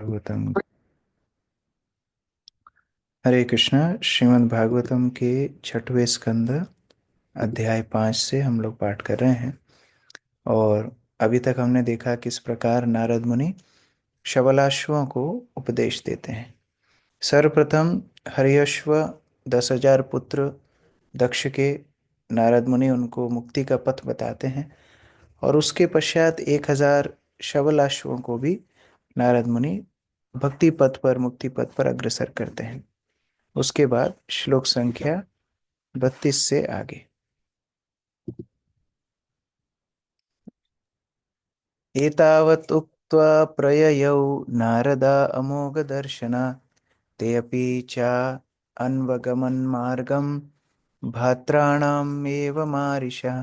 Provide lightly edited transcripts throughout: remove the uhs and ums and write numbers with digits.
भागवतम। हरे कृष्णा। श्रीमद् भागवतम के छठवें स्कंद अध्याय 5 से हम लोग पाठ कर रहे हैं। और अभी तक हमने देखा किस प्रकार नारद मुनि शबलाश्वों को उपदेश देते हैं। सर्वप्रथम हर्यश्व 10,000 पुत्र दक्ष के नारद मुनि उनको मुक्ति का पथ बताते हैं, और उसके पश्चात 1,000 शबलाश्वों को भी नारद मुनि भक्ति पथ पर, मुक्ति पथ पर अग्रसर करते हैं। उसके बाद श्लोक संख्या 32 से आगे। एतावत् उक्त्वा प्रययौ नारदा अमोघदर्शना ते अपि च अन्वगमन्मार्गं भात्राणाम् एव मारिषा।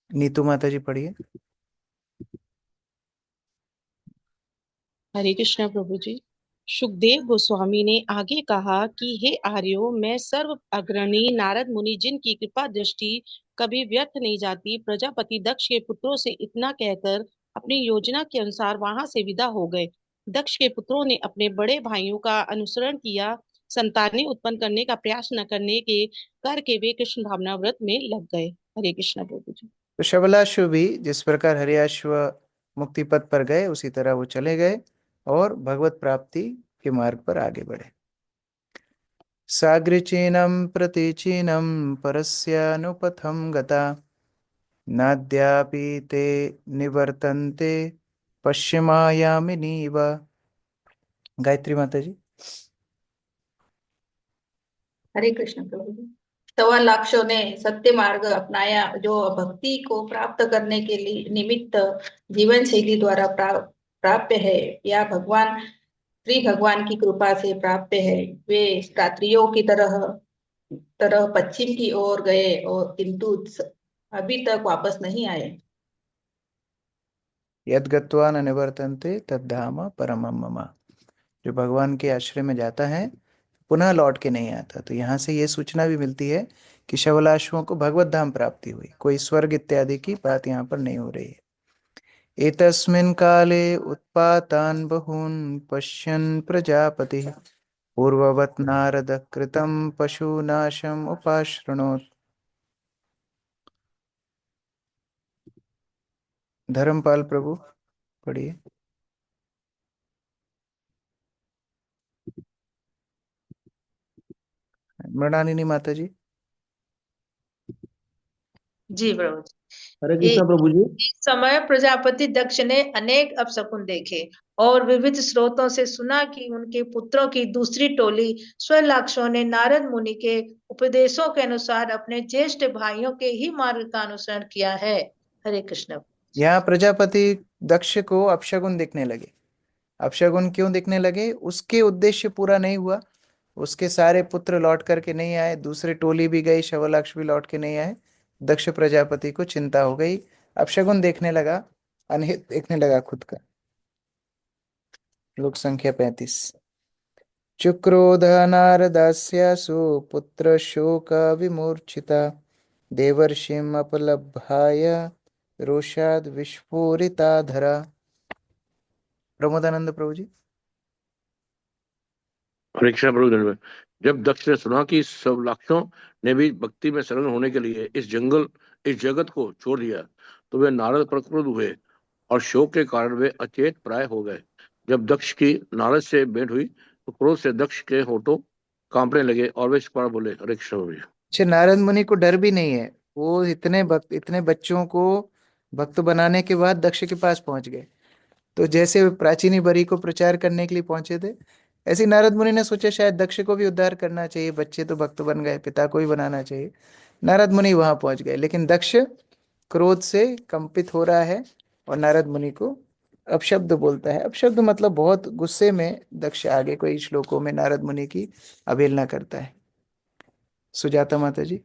नीतू माता जी पढ़िए। हरे कृष्णा प्रभु जी। सुखदेव गोस्वामी ने आगे कहा कि हे आर्यो, मैं सर्व अग्रणी नारद मुनि, जिनकी कृपा दृष्टि कभी व्यर्थ नहीं जाती, प्रजापति दक्ष के पुत्रों से इतना कहकर अपनी योजना के अनुसार वहां से विदा हो गए। दक्ष के पुत्रों ने अपने बड़े भाइयों का अनुसरण किया। संतानें उत्पन्न करने का प्रयास न करके वे कृष्ण भावना व्रत में लग गए। हरे कृष्णा प्रभु जी। तो शबलाश्व भी जिस प्रकार हर्याश्व मुक्ति पथ पर गए, उसी तरह वो चले गए और भगवत प्राप्ति के मार्ग पर आगे बढ़े। साग्रचीनं प्रतिचीनं परस्यानुपथं गता नाद्यापि ते निवर्तन्ते पश्चिमायामिनीव। गायत्री माता जी। हरे कृष्ण प्रभु जी। 1,15,00,000 ने सत्य मार्ग अपनाया, जो भक्ति को प्राप्त करने के लिए निमित्त जीवन शैली द्वारा प्राप्य है, या भगवान श्री भगवान की कृपा से प्राप्त है। वे रात्रियों की तरह तरह पश्चिम की ओर गए, और किंतु अभी तक वापस नहीं आए। यद् गत्वा न निवर्तन्ते तद्धाम परमं मम। जो भगवान के आश्रय में जाता है पुनः लौट के नहीं आता। तो यहाँ से ये सूचना भी मिलती है कि शबलाश्वों को भगवत धाम प्राप्ति हुई, कोई स्वर्ग इत्यादि की बात यहाँ पर नहीं हो रही है। एतस्मिन् काले उत्पातान् बहून् पश्यन् प्रजापतिः पूर्ववत् नारद कृतं पशुनाशम् उपाश्रृणोत्। धर्मपाल प्रभु पढ़िए। मृणालिनी माता जी। जी प्रभु हरे जी। कृष्णा प्रभु जी। इस समय प्रजापति दक्ष ने अनेक अपशकुन देखे और विविध स्रोतों से सुना कि उनके पुत्रों की दूसरी टोली स्वलाक्षों ने नारद मुनि के उपदेशों के अनुसार अपने ज्येष्ठ भाइयों के ही मार्ग का अनुसरण किया है। हरे कृष्ण। यहाँ प्रजापति दक्ष को अपशगुन दिखने लगे। अपशगुन क्यों दिखने लगे? उसके उद्देश्य पूरा नहीं हुआ, उसके सारे पुत्र लौट करके नहीं आए, दूसरी टोली भी गई, शवलाक्ष भी लौट के नहीं आए। दक्ष प्रजापति को चिंता हो गई, अपशगुन देखने लगा, अनहित देखने लगा खुद का। लोक संख्या 35। चुक्रोध नारदास्यासु पुत्र शोक विमूर्छिता देवर्षिम अपलब्धाय रोषाद विस्फोरिता धरा। प्रमोदानंद प्रभु जी। परीक्षा प्रभु में जब दक्ष ने सुना कि सब लाक्षों ने भी भक्ति में शरण होने के लिए इस जगत को छोड़ दिया, तो वे नारद पर क्रुद्ध हुए और शोक के कारण वे अचेत प्राय हो गए। जब दक्ष की नारद से भेंट हुई तो क्रोध से दक्ष के होठों कांपने लगे और वे इस प्रकार बोले, हरे कृष्ण प्रभु जी। अच्छा, नारद मुनि को डर भी नहीं है। वो इतने बच्चों को भक्त बनाने के बाद दक्ष के पास पहुंच गए। तो जैसे प्राचीनी बरी को प्रचार करने के लिए पहुंचे थे, ऐसे ही नारद मुनि ने सोचा शायद दक्ष को भी उद्धार करना चाहिए, बच्चे तो भक्त बन गए, पिता को ही बनाना चाहिए। नारद मुनि वहां पहुंच गए, लेकिन दक्ष क्रोध से कंपित हो रहा है और नारद मुनि को अपशब्द बोलता है। अपशब्द मतलब बहुत गुस्से में दक्ष आगे कोई श्लोकों में नारद मुनि की अवहेलना करता है। सुजाता माता जी।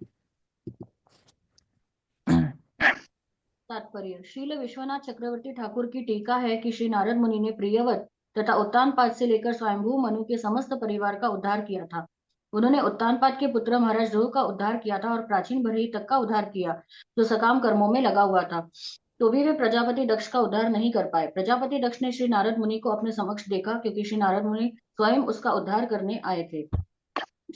तात्पर्य। श्रील विश्वनाथ चक्रवर्ती ठाकुर की टीका है कि श्री नारद मुनि ने प्रियव्रत तथा उत्तानपाद से लेकर स्वयंभू मनु के समस्त परिवार का उद्धार किया था। उन्होंने उत्तानपाद के पुत्र महाराज ध्रुव का उद्धार किया था और प्राचीन भरही तक का उद्धार किया, जो सकाम कर्मों में लगा हुआ था। तो भी वे प्रजापति दक्ष का उद्धार नहीं कर पाए। प्रजापति दक्ष ने श्री नारद मुनि को अपने समक्ष देखा, क्योंकि श्री नारद मुनि स्वयं उसका उद्धार करने आए थे।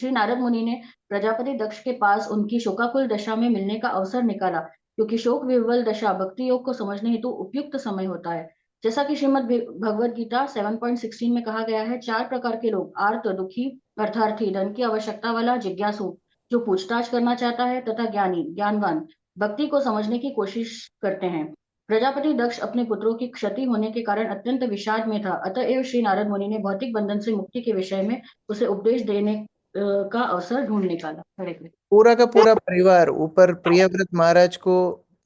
श्री नारद मुनि ने प्रजापति दक्ष के पास उनकी शोकाकुल दशा में मिलने का अवसर निकाला, क्योंकि शोक विह्वल दशा भक्ति योग को समझने हेतु उपयुक्त समय होता है। जैसा कि श्रीमद् भगवद गीता 7.16 में कहा गया है, 4 प्रकार के लोग: आर्त, दुखी, अर्थार्थी, धन की आवश्यकता वाला, जिज्ञासु जो पूछताछ करना चाहता है, तथा ज्ञानी ज्ञानवान भक्ति को समझने की कोशिश करते हैं। प्रजापति दक्ष अपने पुत्रों की क्षति होने के कारण अत्यंत विषाद में था। अतएव श्री नारद मुनि ने भौतिक बंधन से मुक्ति के विषय में उसे उपदेश देने का अवसर ढूंढ निकाला। हरे कृष्ण। पूरा का पूरा परिवार ऊपर प्रियव्रत महाराज को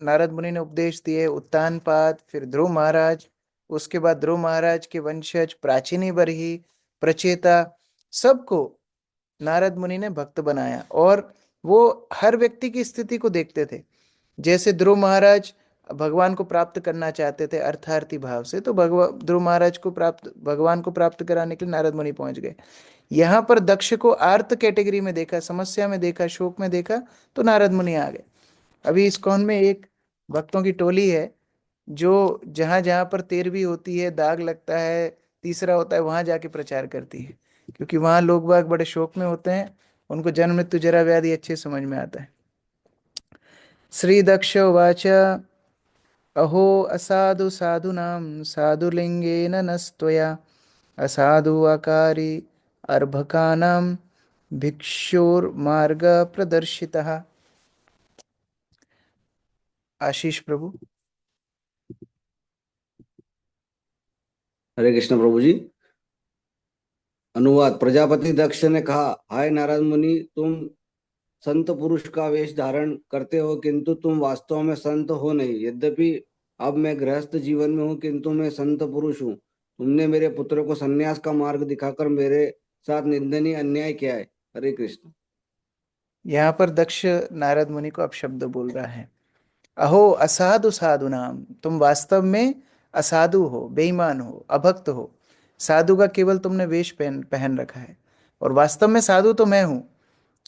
नारद मुनि ने उपदेश दिए, उत्तानपाद, फिर ध्रुव महाराज, उसके बाद ध्रुव महाराज के वंशज प्राचीनी बरही, प्रचेता, सबको नारद मुनि ने भक्त बनाया। और वो हर व्यक्ति की स्थिति को देखते थे। जैसे ध्रुव महाराज भगवान को प्राप्त करना चाहते थे अर्थार्थी भाव से, तो ध्रुव महाराज को भगवान को प्राप्त कराने के लिए नारद मुनि पहुंच गए। यहाँ पर दक्ष को आर्त कैटेगरी में देखा, समस्या में देखा, शोक में देखा, तो नारद मुनि आ गए। अभी इस्कॉन में एक भक्तों की टोली है जो जहां जहां पर 13वीं होती है, दाग लगता है, तीसरा होता है, वहां जाके प्रचार करती है, क्योंकि वहां लोग बाग बड़े शोक में होते हैं, उनको जन्म मृत्यु जरा व्याधि अच्छे समझ में आता है। श्री दक्ष उवाच अहो असाधु साधूनां साधुलिंगेन नस्त्वया असाधु आकारी अर्भकानां भिक्षुर्मार्ग प्रदर्शितः। आशीष प्रभु। हरे कृष्ण प्रभु जी। अनुवाद। प्रजापति दक्ष ने कहा, हाय नारद मुनि, तुम संत पुरुष का वेश धारण करते हो, किंतु तुम वास्तव में संत हो नहीं। यद्यपि अब मैं गृहस्थ जीवन में हूँ, किंतु मैं संत पुरुष हूँ। तुमने मेरे पुत्र को सन्यास का मार्ग दिखाकर मेरे साथ निंदनीय अन्याय किया है। हरे कृष्ण। यहाँ पर दक्ष नारद मुनि को अपशब्द बोल रहा है। अहो असाधु साधु नाम, तुम वास्तव में असाधु हो, बेईमान हो, अभक्त हो। साधु का केवल तुमने वेश पहन पहन रखा है, और वास्तव में साधु तो मैं हूँ,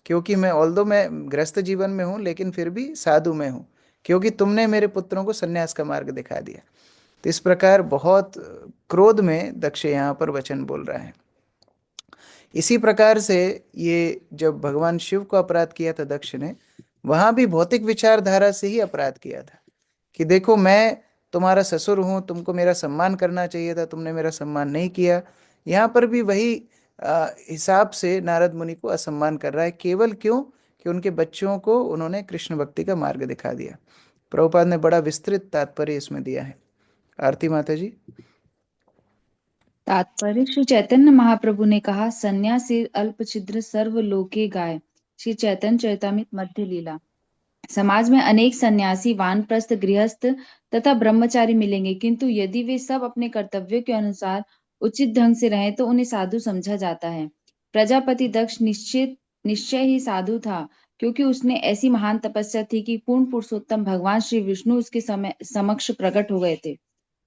क्योंकि मैं ऑल्दो मैं गृहस्थ जीवन में हूँ, लेकिन फिर भी साधु मैं हूँ, क्योंकि तुमने मेरे पुत्रों को सन्यास का मार्ग दिखा दिया। तो इस प्रकार बहुत क्रोध में दक्ष यहाँ पर वचन बोल रहा है। इसी प्रकार से ये जब भगवान शिव को अपराध किया था दक्ष ने, वहां भी भौतिक विचारधारा से ही अपराध किया था कि देखो मैं तुम्हारा ससुर हूं, तुमको मेरा सम्मान करना चाहिए था, तुमने मेरा सम्मान नहीं किया। यहाँ पर भी वही हिसाब से नारद मुनि को असम्मान कर रहा है। केवल क्यों कि उनके बच्चों को उन्होंने कृष्ण भक्ति का मार्ग दिखा दिया। प्रभुपाद ने बड़ा विस्तृत तात्पर्य इसमें दिया है। आरती माता जी। तात्पर्य। श्री चैतन्य महाप्रभु ने कहा, सन्यासी अल्प छिद्र सर्व लोके गाय। श्री चैतन्य चरितामृत मध्य लीला। समाज में अनेक सन्यासी, वानप्रस्थ, गृहस्थ तथा ब्रह्मचारी मिलेंगे, किंतु यदि वे सब अपने कर्तव्यों के अनुसार उचित ढंग से रहें तो उन्हें साधु समझा जाता है। प्रजापति दक्ष निश्चय ही साधु था, क्योंकि उसने ऐसी महान तपस्या थी कि पूर्ण पुरुषोत्तम भगवान श्री विष्णु उसके समक्ष प्रकट हो गए थे।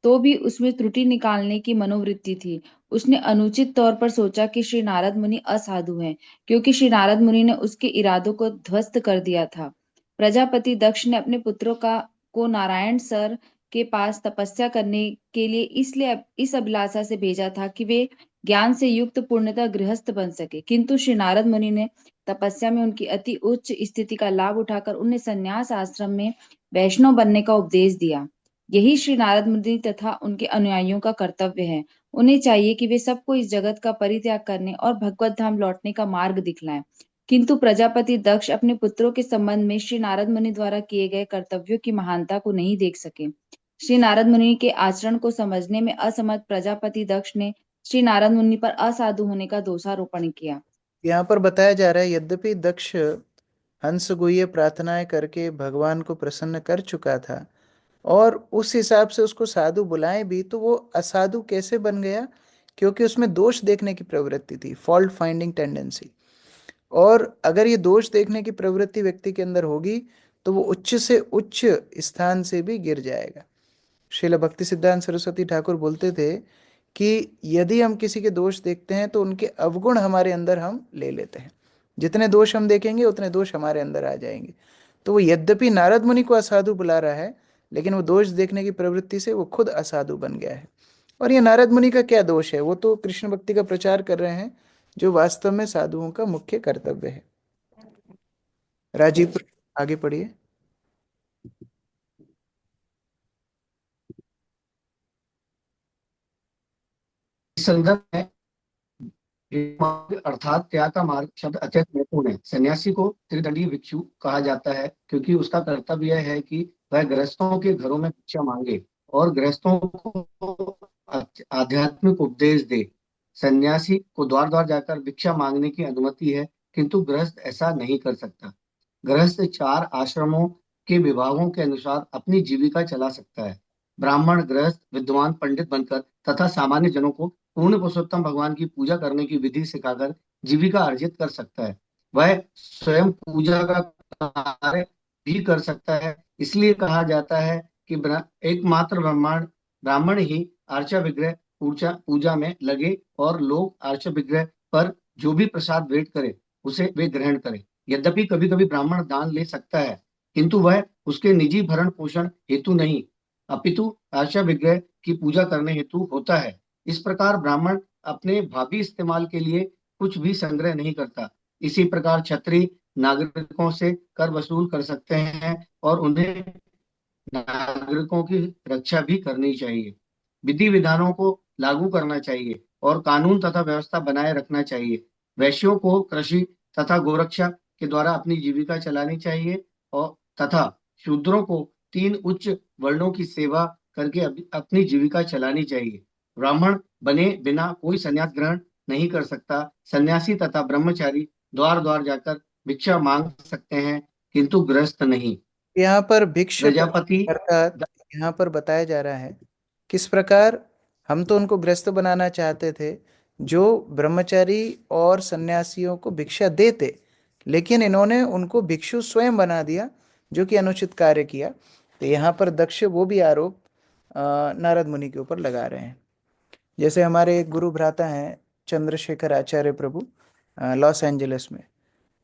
तो भी उसमें त्रुटि निकालने की मनोवृत्ति थी। उसने अनुचित तौर पर सोचा कि श्री नारद मुनि असाधु हैं, क्योंकि श्री नारद मुनि ने उसके इरादों को ध्वस्त कर दिया था। प्रजापति दक्ष ने अपने पुत्रों को नारायण सर के पास तपस्या करने के लिए इसलिए इस अभिलाषा से भेजा था कि वे ज्ञान से युक्त पूर्णतः गृहस्थ बन सके, किंतु श्री नारद मुनि ने तपस्या में उनकी अति उच्च स्थिति का लाभ उठाकर उन्हें संन्यास आश्रम में वैष्णव बनने का उपदेश दिया। यही श्री नारद मुनि तथा उनके अनुयायियों का कर्तव्य है। उन्हें चाहिए कि वे सबको इस जगत का परित्याग करने और भगवत धाम लौटने का मार्ग दिखलाएं। किंतु प्रजापति दक्ष अपने पुत्रों के संबंध में श्री नारद मुनि द्वारा किए गए कर्तव्यों की महानता को नहीं देख सके। श्री नारद मुनि के आचरण को समझने में असमर्थ प्रजापति दक्ष ने श्री नारद मुनि पर असाधु होने का दोषारोपण किया। यहाँ पर बताया जा रहा है, यद्यपि दक्ष हंस गुह्य प्रार्थनाएं करके भगवान को प्रसन्न कर चुका था और उस हिसाब से उसको साधु बुलाए भी, तो वो असाधु कैसे बन गया? क्योंकि उसमें दोष देखने की प्रवृत्ति थी, फॉल्ट फाइंडिंग टेंडेंसी। और अगर ये दोष देखने की प्रवृत्ति व्यक्ति के अंदर होगी तो वो उच्च से उच्च स्थान से भी गिर जाएगा। श्रील भक्ति सिद्धांत सरस्वती ठाकुर बोलते थे कि यदि हम किसी के दोष देखते हैं तो उनके अवगुण हमारे अंदर हम ले लेते हैं। जितने दोष हम देखेंगे उतने दोष हमारे अंदर आ जाएंगे। तो वो यद्यपि नारद मुनि को असाधु बुला रहा है, लेकिन वो दोष देखने की प्रवृत्ति से वो खुद असाधु बन गया है। और ये नारद मुनि का क्या दोष है? वो तो कृष्ण भक्ति का प्रचार कर रहे हैं, जो वास्तव में साधुओं का मुख्य कर्तव्य है। राजीव, आगे पढ़िए। इस संदर्भ में अर्थात त्याग का मार्ग शब्द अत्यंत महत्वपूर्ण है। सन्यासी को त्रिदंडी भिक्षु कहा जाता है क्योंकि उसका कर्तव्य यह है कि वह गृहस्थों के घरों में भिक्षा मांगे और गृहस्थों को आध्यात्मिक उपदेश दे। सन्यासी को द्वार द्वार जाकर भिक्षा मांगने की अनुमति है, किंतु गृहस्थ ऐसा नहीं कर सकता। गृहस्थ 4 आश्रमों के विभागों के अनुसार अपनी जीविका चला सकता है। ब्राह्मण, गृहस्थ, विद्वान, पंडित बनकर तथा सामान्य जनों को पूर्ण पुरुषोत्तम भगवान की पूजा करने की विधि सिखाकर जीविका अर्जित कर सकता है। वह स्वयं पूजा का कार्य भी कर सकता है। इसलिए कहा जाता है कि एकमात्र ब्राह्मण ही अर्चा विग्रह पूजा में लगे और लोग अर्चा विग्रह पर जो भी प्रसाद भेंट करे उसे वे ग्रहण करें। यद्यपि कभी कभी ब्राह्मण दान ले सकता है, किंतु वह उसके निजी भरण पोषण हेतु नहीं, अपितु अर्चा विग्रह की पूजा करने हेतु होता है। इस प्रकार ब्राह्मण अपने भावी इस्तेमाल के लिए कुछ भी संग्रह नहीं करता। इसी प्रकार क्षत्रिय नागरिकों से कर वसूल कर सकते हैं और उन्हें नागरिकों की रक्षा भी करनी चाहिए। विधि विधानों को लागू करना चाहिए और कानून तथा व्यवस्था बनाए रखना चाहिए। वैश्यों को कृषि तथा गोरक्षा के द्वारा अपनी जीविका चलानी चाहिए और तथा शूद्रों को 3 उच्च वर्णों की सेवा करके अपनी जीविका चलानी चाहिए। ब्राह्मण बने बिना कोई संन्यास ग्रहण नहीं कर सकता। सन्यासी तथा ब्रह्मचारी द्वार द्वार जाकर भिक्षा मांग सकते हैं, किंतु गृहस्थ नहीं। यहाँ पर भिक्षु प्रजापति अर्थात यहाँ पर बताया जा रहा है किस प्रकार हम तो उनको गृहस्थ बनाना चाहते थे जो ब्रह्मचारी और सन्यासियों को भिक्षा देते, लेकिन इन्होंने उनको भिक्षु स्वयं बना दिया, जो कि अनुचित कार्य किया। तो यहाँ पर दक्ष वो भी आरोप नारद मुनि के ऊपर लगा रहे हैं। जैसे हमारे एक गुरु भ्राता हैं चंद्रशेखर आचार्य प्रभु, लॉस एंजलिस में।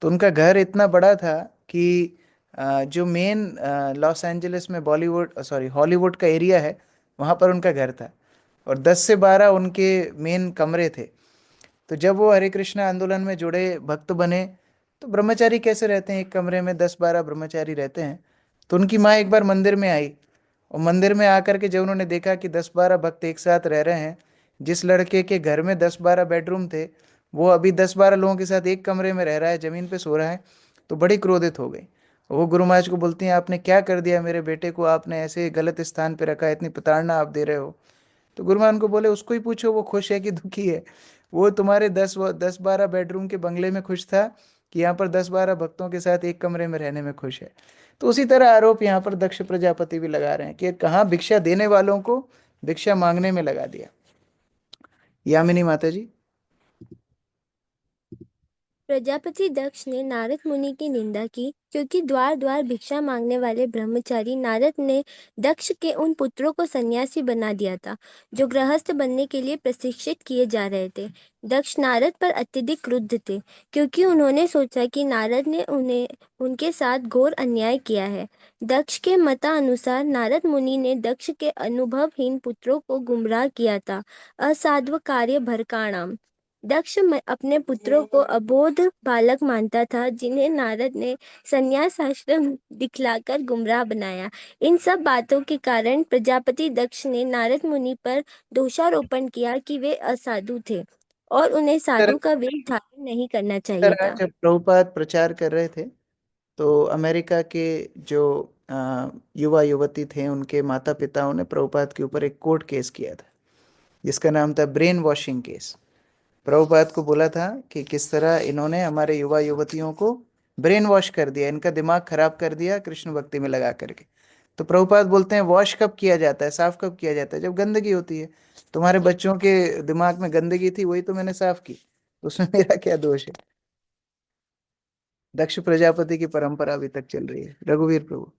तो उनका घर इतना बड़ा था कि जो मेन लॉस एंजलिस में हॉलीवुड का एरिया है, वहाँ पर उनका घर था और 10 से 12 उनके मेन कमरे थे। तो जब वो हरे कृष्णा आंदोलन में जुड़े भक्त बने, तो ब्रह्मचारी कैसे रहते हैं, एक कमरे में 10-12 ब्रह्मचारी रहते हैं। तो उनकी माँ एक बार मंदिर में आई और मंदिर में आकर के जब उन्होंने देखा कि 10-12 भक्त एक साथ रह रहे हैं, जिस लड़के के घर में 10-12 बेडरूम थे वो अभी 10-12 लोगों के साथ एक कमरे में रह रहा है, जमीन पे सो रहा है, तो बड़ी क्रोधित हो गई। वो गुरु महाराज को बोलती हैं, आपने क्या कर दिया मेरे बेटे को, आपने ऐसे गलत स्थान पे रखा है, इतनी प्रताड़ना आप दे रहे हो। तो गुरु महाराज को बोले, उसको ही पूछो वो खुश है कि दुखी है। वो तुम्हारे 10-12 बेडरूम के बंगले में खुश था कि यहाँ पर 10-12 भक्तों के साथ एक कमरे में रहने में खुश है। तो उसी तरह आरोप यहाँ पर दक्ष प्रजापति भी लगा रहे हैं कि कहाँ भिक्षा देने वालों को भिक्षा मांगने में लगा दिया। यामिनी माता जी। प्रजापति दक्ष ने नारद मुनि की निंदा की क्योंकि द्वार द्वार भिक्षा मांगने वाले ब्रह्मचारी नारद ने दक्ष के उन पुत्रों को सन्यासी बना दिया था जो गृहस्थ बनने के लिए प्रशिक्षित किए जा रहे थे। दक्ष नारद पर अत्यधिक क्रुद्ध थे क्योंकि उन्होंने सोचा कि नारद ने उन्हें उनके साथ घोर अन्याय किया है। दक्ष के मतानुसार नारद मुनि ने दक्ष के अनुभवहीन पुत्रों को गुमराह किया था। असाध्व कार्य भरकाणाम। दक्ष अपने पुत्रों को अबोध बालक मानता था जिन्हें नारद ने संन्यास आश्रम दिखलाकर गुमराह बनाया। इन सब बातों के कारण प्रजापति दक्ष ने नारद मुनि पर दोषारोपण किया कि वे असाधु थे और उन्हें साधु का वेश धारण नहीं करना चाहिए था। जब प्रभुपाद प्रचार कर रहे थे तो अमेरिका के जो युवा युवती थे उनके माता पिताओं ने प्रभुपाद के ऊपर एक कोर्ट केस किया था जिसका नाम था ब्रेन वॉशिंग केस। प्रभुपाद को बोला था कि किस तरह इन्होंने हमारे युवा युवतियों को ब्रेन वॉश कर दिया, इनका दिमाग खराब कर दिया कृष्ण भक्ति में लगा करके। तो प्रभुपाद बोलते हैं वॉश कब किया जाता है, साफ कब किया जाता है? जब गंदगी होती है। तुम्हारे बच्चों के दिमाग में गंदगी थी, वही तो मैंने साफ की, तो उसमें मेरा क्या दोष है? दक्ष प्रजापति की परंपरा अभी तक चल रही है। रघुवीर प्रभु।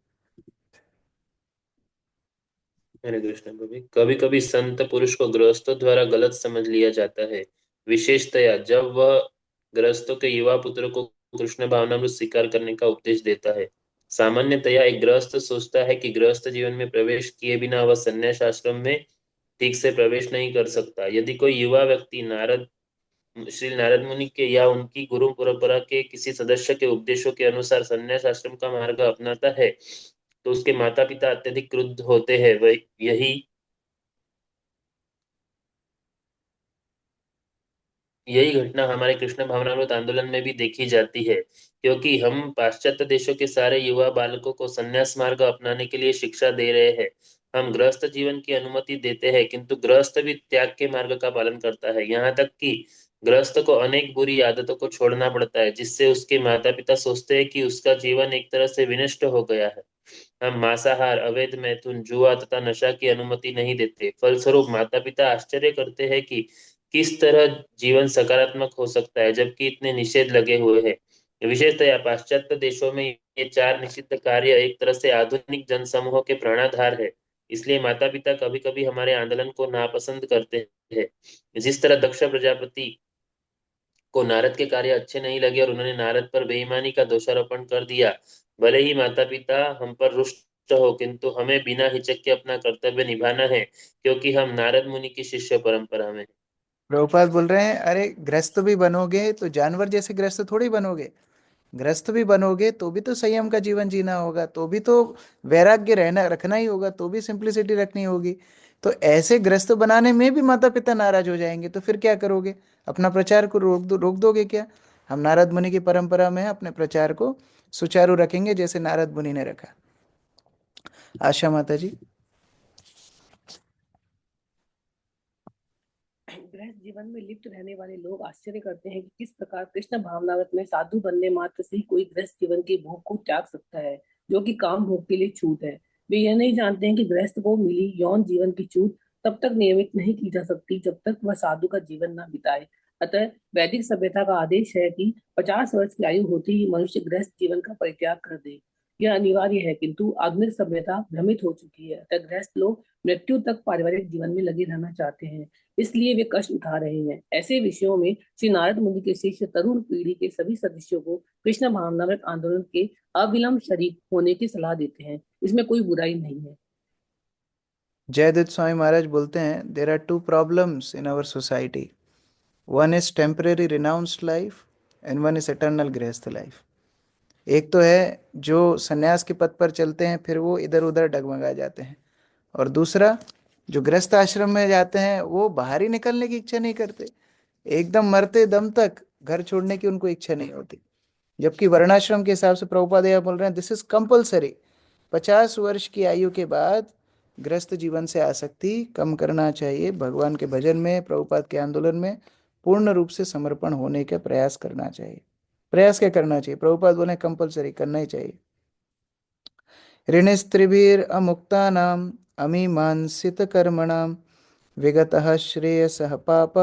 हरे कृष्ण प्रभु। कभी कभी संत पुरुष को गृहस्थों द्वारा गलत समझ लिया जाता है, विशेषतया जब वह गृहस्थों के युवा पुत्रों को कृष्ण भावनामृत स्वीकार करने का उपदेश देता है। सामान्यतया एक गृहस्थ सोचता है कि गृहस्थ जीवन में प्रवेश किए बिना वह संन्यास आश्रम में ठीक से प्रवेश नहीं कर सकता। यदि कोई युवा व्यक्ति श्री नारद मुनि के या उनकी गुरु परंपरा के किसी सदस्य के उपदेशों के अनुसार संन्यास आश्रम का मार्ग अपनाता है तो उसके माता पिता अत्यधिक क्रुद्ध होते हैं। वह यही घटना हमारे कृष्ण भावनामृत आंदोलन में भी देखी जाती है, क्योंकि हम पाश्चात्य देशों के सारे युवा बालकों को संन्यास मार्ग अपनाने के लिए शिक्षा दे रहे हैं। हम गृहस्थ जीवन की अनुमति देते हैं, किंतु गृहस्थ भी त्याग के मार्ग का पालन करता है। यहाँ तक कि गृहस्थ को अनेक बुरी आदतों को छोड़ना पड़ता है, जिससे उसके माता पिता सोचते हैं कि उसका जीवन एक तरह से विनष्ट हो गया है। हम मांसाहार, अवैध मैथुन, जुआ तथा नशा की अनुमति नहीं देते। फलस्वरूप माता पिता आश्चर्य करते हैं कि किस तरह जीवन सकारात्मक हो सकता है जबकि इतने निषेध लगे हुए हैं। विशेषतया पाश्चात्य देशों में ये 4 निषिद्ध कार्य एक तरह से आधुनिक जनसमूहों के प्राणाधार है। इसलिए माता पिता कभी कभी हमारे आंदोलन को नापसंद करते हैं। जिस तरह दक्ष प्रजापति को नारद के कार्य अच्छे नहीं लगे और उन्होंने नारद पर बेईमानी का दोषारोपण कर दिया, भले ही माता पिता हम पर रुष्ट हो, किंतु हमें बिना हिचक के अपना कर्तव्य निभाना है, क्योंकि हम नारद मुनि की शिष्य परंपरा में। प्रभुपाद बोल रहे हैं, अरे गृहस्थ भी बनोगे तो जानवर जैसे गृहस्थ थोड़ी बनोगे, गृहस्थ भी बनोगे तो भी तो संयम का जीवन जीना होगा, तो भी तो वैराग्य रहना रखना ही होगा, तो भी सिंप्लिसिटी रखनी होगी। तो ऐसे गृहस्थ बनाने में भी माता पिता नाराज हो जाएंगे तो फिर क्या करोगे? अपना प्रचार को रोक दोगे क्या? हम नारद मुनि की परंपरा में अपने प्रचार को सुचारू रखेंगे जैसे नारद मुनि ने रखा। आशा माता जी। गृहस्थ जीवन में लिप्त रहने वाले लोग आश्चर्य करते हैं कि किस प्रकार कृष्ण भावनावत में साधु बनने मात्र से ही कोई गृहस्थ जीवन के भोग को त्याग सकता है, जो कि काम भोग के लिए छूट है। वे यह नहीं जानते हैं कि गृहस्थ को मिली यौन जीवन की छूट तब तक नियमित नहीं की जा सकती जब तक वह साधु का जीवन न बिताए। अतः वैदिक सभ्यता का आदेश है कि 50 वर्ष की आयु होते ही मनुष्य गृहस्थ जीवन का परित्याग कर दे। यह अनिवार्य है, किंतु आधुनिक सभ्यता भ्रमित हो चुकी है। अतः गृहस्थ लोग मृत्यु तक पारिवारिक जीवन में लगे रहना चाहते हैं, इसलिए वे कष्ट उठा रहे हैं। ऐसे विषयों में श्री नारद मुनि के शिष्य तरुण पीढ़ी के सभी सदस्यों को कृष्ण भावनामृत आंदोलन के अविलंब शरीक होने की सलाह देते हैं। इसमें कोई बुराई नहीं है। जयदत्त स्वामी महाराज बोलते हैं, there are 2 problems in our society, one is temporary renounced life and one is eternal grihastha life. एक तो है जो सन्यास के पथ पर चलते हैं फिर वो इधर उधर डगमगा जाते हैं, और दूसरा जो गृहस्थ आश्रम में जाते हैं वो बाहर ही निकलने की इच्छा नहीं करते, एकदम मरते दम तक घर छोड़ने की उनको इच्छा नहीं होती। जबकि वर्णाश्रम के हिसाब से प्रभुपाद बोल रहे हैं, दिस इज कंपलसरी। 50 वर्ष की आयु के बाद गृहस्थ जीवन से आसक्ति कम करना चाहिए, भगवान के भजन में, प्रभुपाद के आंदोलन में पूर्ण रूप से समर्पण होने का प्रयास करना चाहिए। प्रयास क्या करना चाहिए? प्रभुपाद बोले कंपलसरी करना ही चाहिए। ऋणस्त्रिभिर अमुक्तानाम अमीमांसित कर्मणाम विगतः श्रेयसः पाप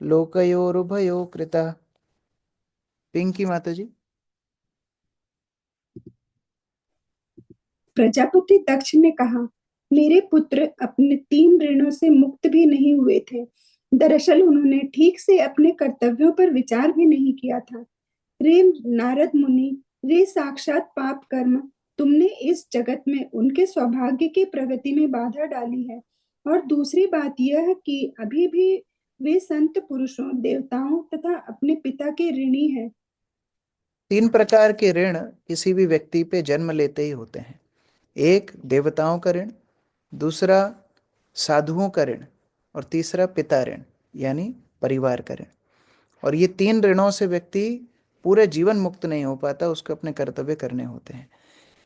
लोकयोरुभयो कृता। पिंकी माता जी। प्रजापति दक्ष ने कहा, मेरे पुत्र अपने 3 ऋणों से मुक्त भी नहीं हुए थे। दरअसल उन्होंने ठीक से अपने कर्तव्यों पर विचार भी नहीं किया था। रे नारद मुनि, रे साक्षात पाप कर्म, तुमने इस जगत में उनके सौभाग्य की प्रगति में बाधा डाली है। और दूसरी बात यह कि अभी भी वे संत पुरुषों, देवताओं तथा अपने पिता के ऋणी हैं। 3 प्रकार के ऋण किसी भी व्यक्ति पे जन्म लेते ही होते हैं। एक देवताओं का ऋण, दूसरा साधुओं का ऋण, और तीसरा पिता ऋण यानी परिवार का ऋण। और ये 3 ऋणों से व्यक्ति पूरे जीवन मुक्त नहीं हो पाता, उसको अपने कर्तव्य करने होते हैं।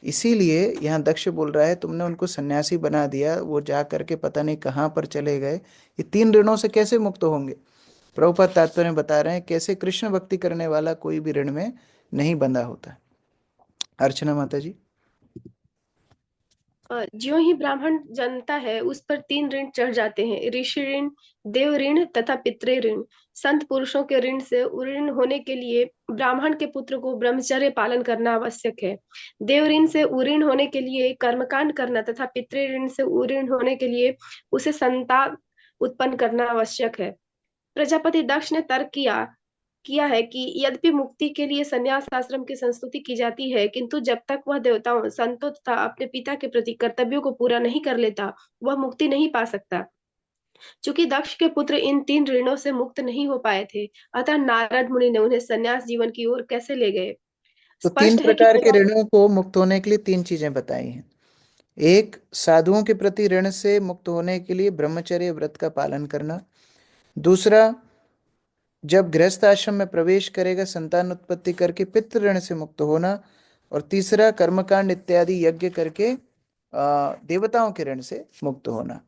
इसीलिए यहाँ दक्ष बोल रहा है, तुमने उनको सन्यासी बना दिया, वो जा करके पता नहीं कहाँ पर चले गए, ये 3 ऋणों से कैसे मुक्त होंगे? प्रभुपाद तात्पर्य में बता रहे हैं कैसे कृष्ण भक्ति करने वाला कोई भी ऋण में नहीं बंधा होता। अर्चना माता जी। ज्यों ही ब्राह्मण जनता है उस पर 3 ऋण चढ़ जाते हैं, ऋषि ऋण, देव ऋण तथा पितृ ऋण। संत पुरुषों के ऋण से उऋण होने के लिए ब्राह्मण के पुत्र को ब्रह्मचर्य पालन करना आवश्यक है। देव ऋण से उऋण होने के लिए कर्मकांड करना तथा पितृ ऋण से उऋण होने के लिए उसे संतान उत्पन्न करना आवश्यक है। प्रजापति दक्ष ने तर्क किया किया है कि यद्यपि मुक्ति के लिए संन्यास आश्रम की संस्तुति की जाती है, किंतु जब तक वह देवताओं, संतों तथा अपने पिता के प्रति कर्तव्यों को पूरा नहीं कर लेता, वह मुक्ति नहीं पा सकता। चूंकि दक्ष के पुत्र इन 3 ऋणों से मुक्त नहीं हो पाए थे, अतः नारद मुनि ने उन्हें संन्यास जीवन की ओर कैसे ले गए। तो 3 स्पष्ट है कि प्रकार के ऋणों को मुक्त होने के लिए 3 चीजें बताई हैं। एक, साधुओं के प्रति ऋण से मुक्त होने के लिए ब्रह्मचर्य व्रत का पालन करना। दूसरा, जब गृहस्थ आश्रम में प्रवेश करेगा संतान उत्पत्ति करके पितृ ऋण से मुक्त होना। और तीसरा, कर्मकांड इत्यादि यज्ञ करके देवताओं के ऋण से मुक्त होना।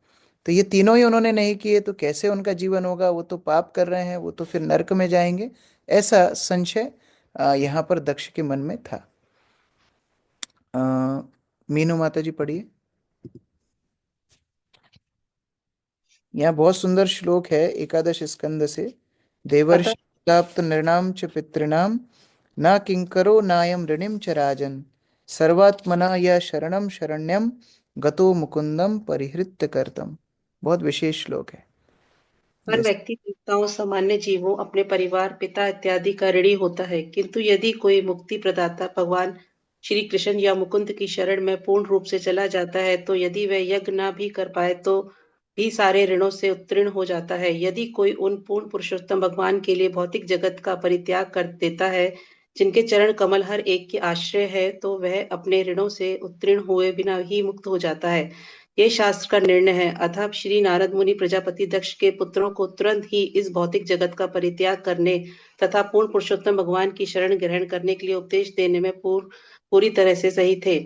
तो ये तीनों ही उन्होंने नहीं किए तो कैसे उनका जीवन होगा? वो तो पाप कर रहे हैं, वो तो फिर नरक में जाएंगे, ऐसा संशय यहाँ पर दक्ष के मन में था। मीनू माता जी पढ़िए। यहाँ बहुत सुंदर श्लोक है 11 स्कंद से। देवर्षि प्राप्त नृणाम च पितृणाम न किंकरो नायम ऋणिम च राजन सर्वात्मना या शरणम शरण्यम गतो मुकुंदम परिहृत्य करतम। बहुत विशेष श्लोक है। हर व्यक्ति देवताओं, सामान्य जीवों, अपने परिवार, पिता इत्यादि का ऋणी होता है, किंतु यदि कोई मुक्ति प्रदाता भगवान श्री कृष्ण या मुकुंद की शरण में पूर्ण रूप से चला जाता है, तो यदि वह यज्ञ न भी कर पाए तो भी सारे ऋणों से उत्तीर्ण हो जाता है। यदि कोई उन पूर्ण पुरुषोत्तम भगवान के लिए भौतिक जगत का परित्याग कर देता है, जिनके चरण कमल हर एक के आश्रय है, तो वह अपने ऋणों से उत्तीर्ण हुए बिना ही मुक्त हो जाता है। ये शास्त्र का निर्णय है। अतः श्री नारद मुनि प्रजापति दक्ष के पुत्रों को तुरंत ही इस भौतिक जगत का परित्याग करने तथा पूर्ण पुरुषोत्तम भगवान की शरण ग्रहण करने के लिए उपदेश देने में पूरी तरह से सही थे।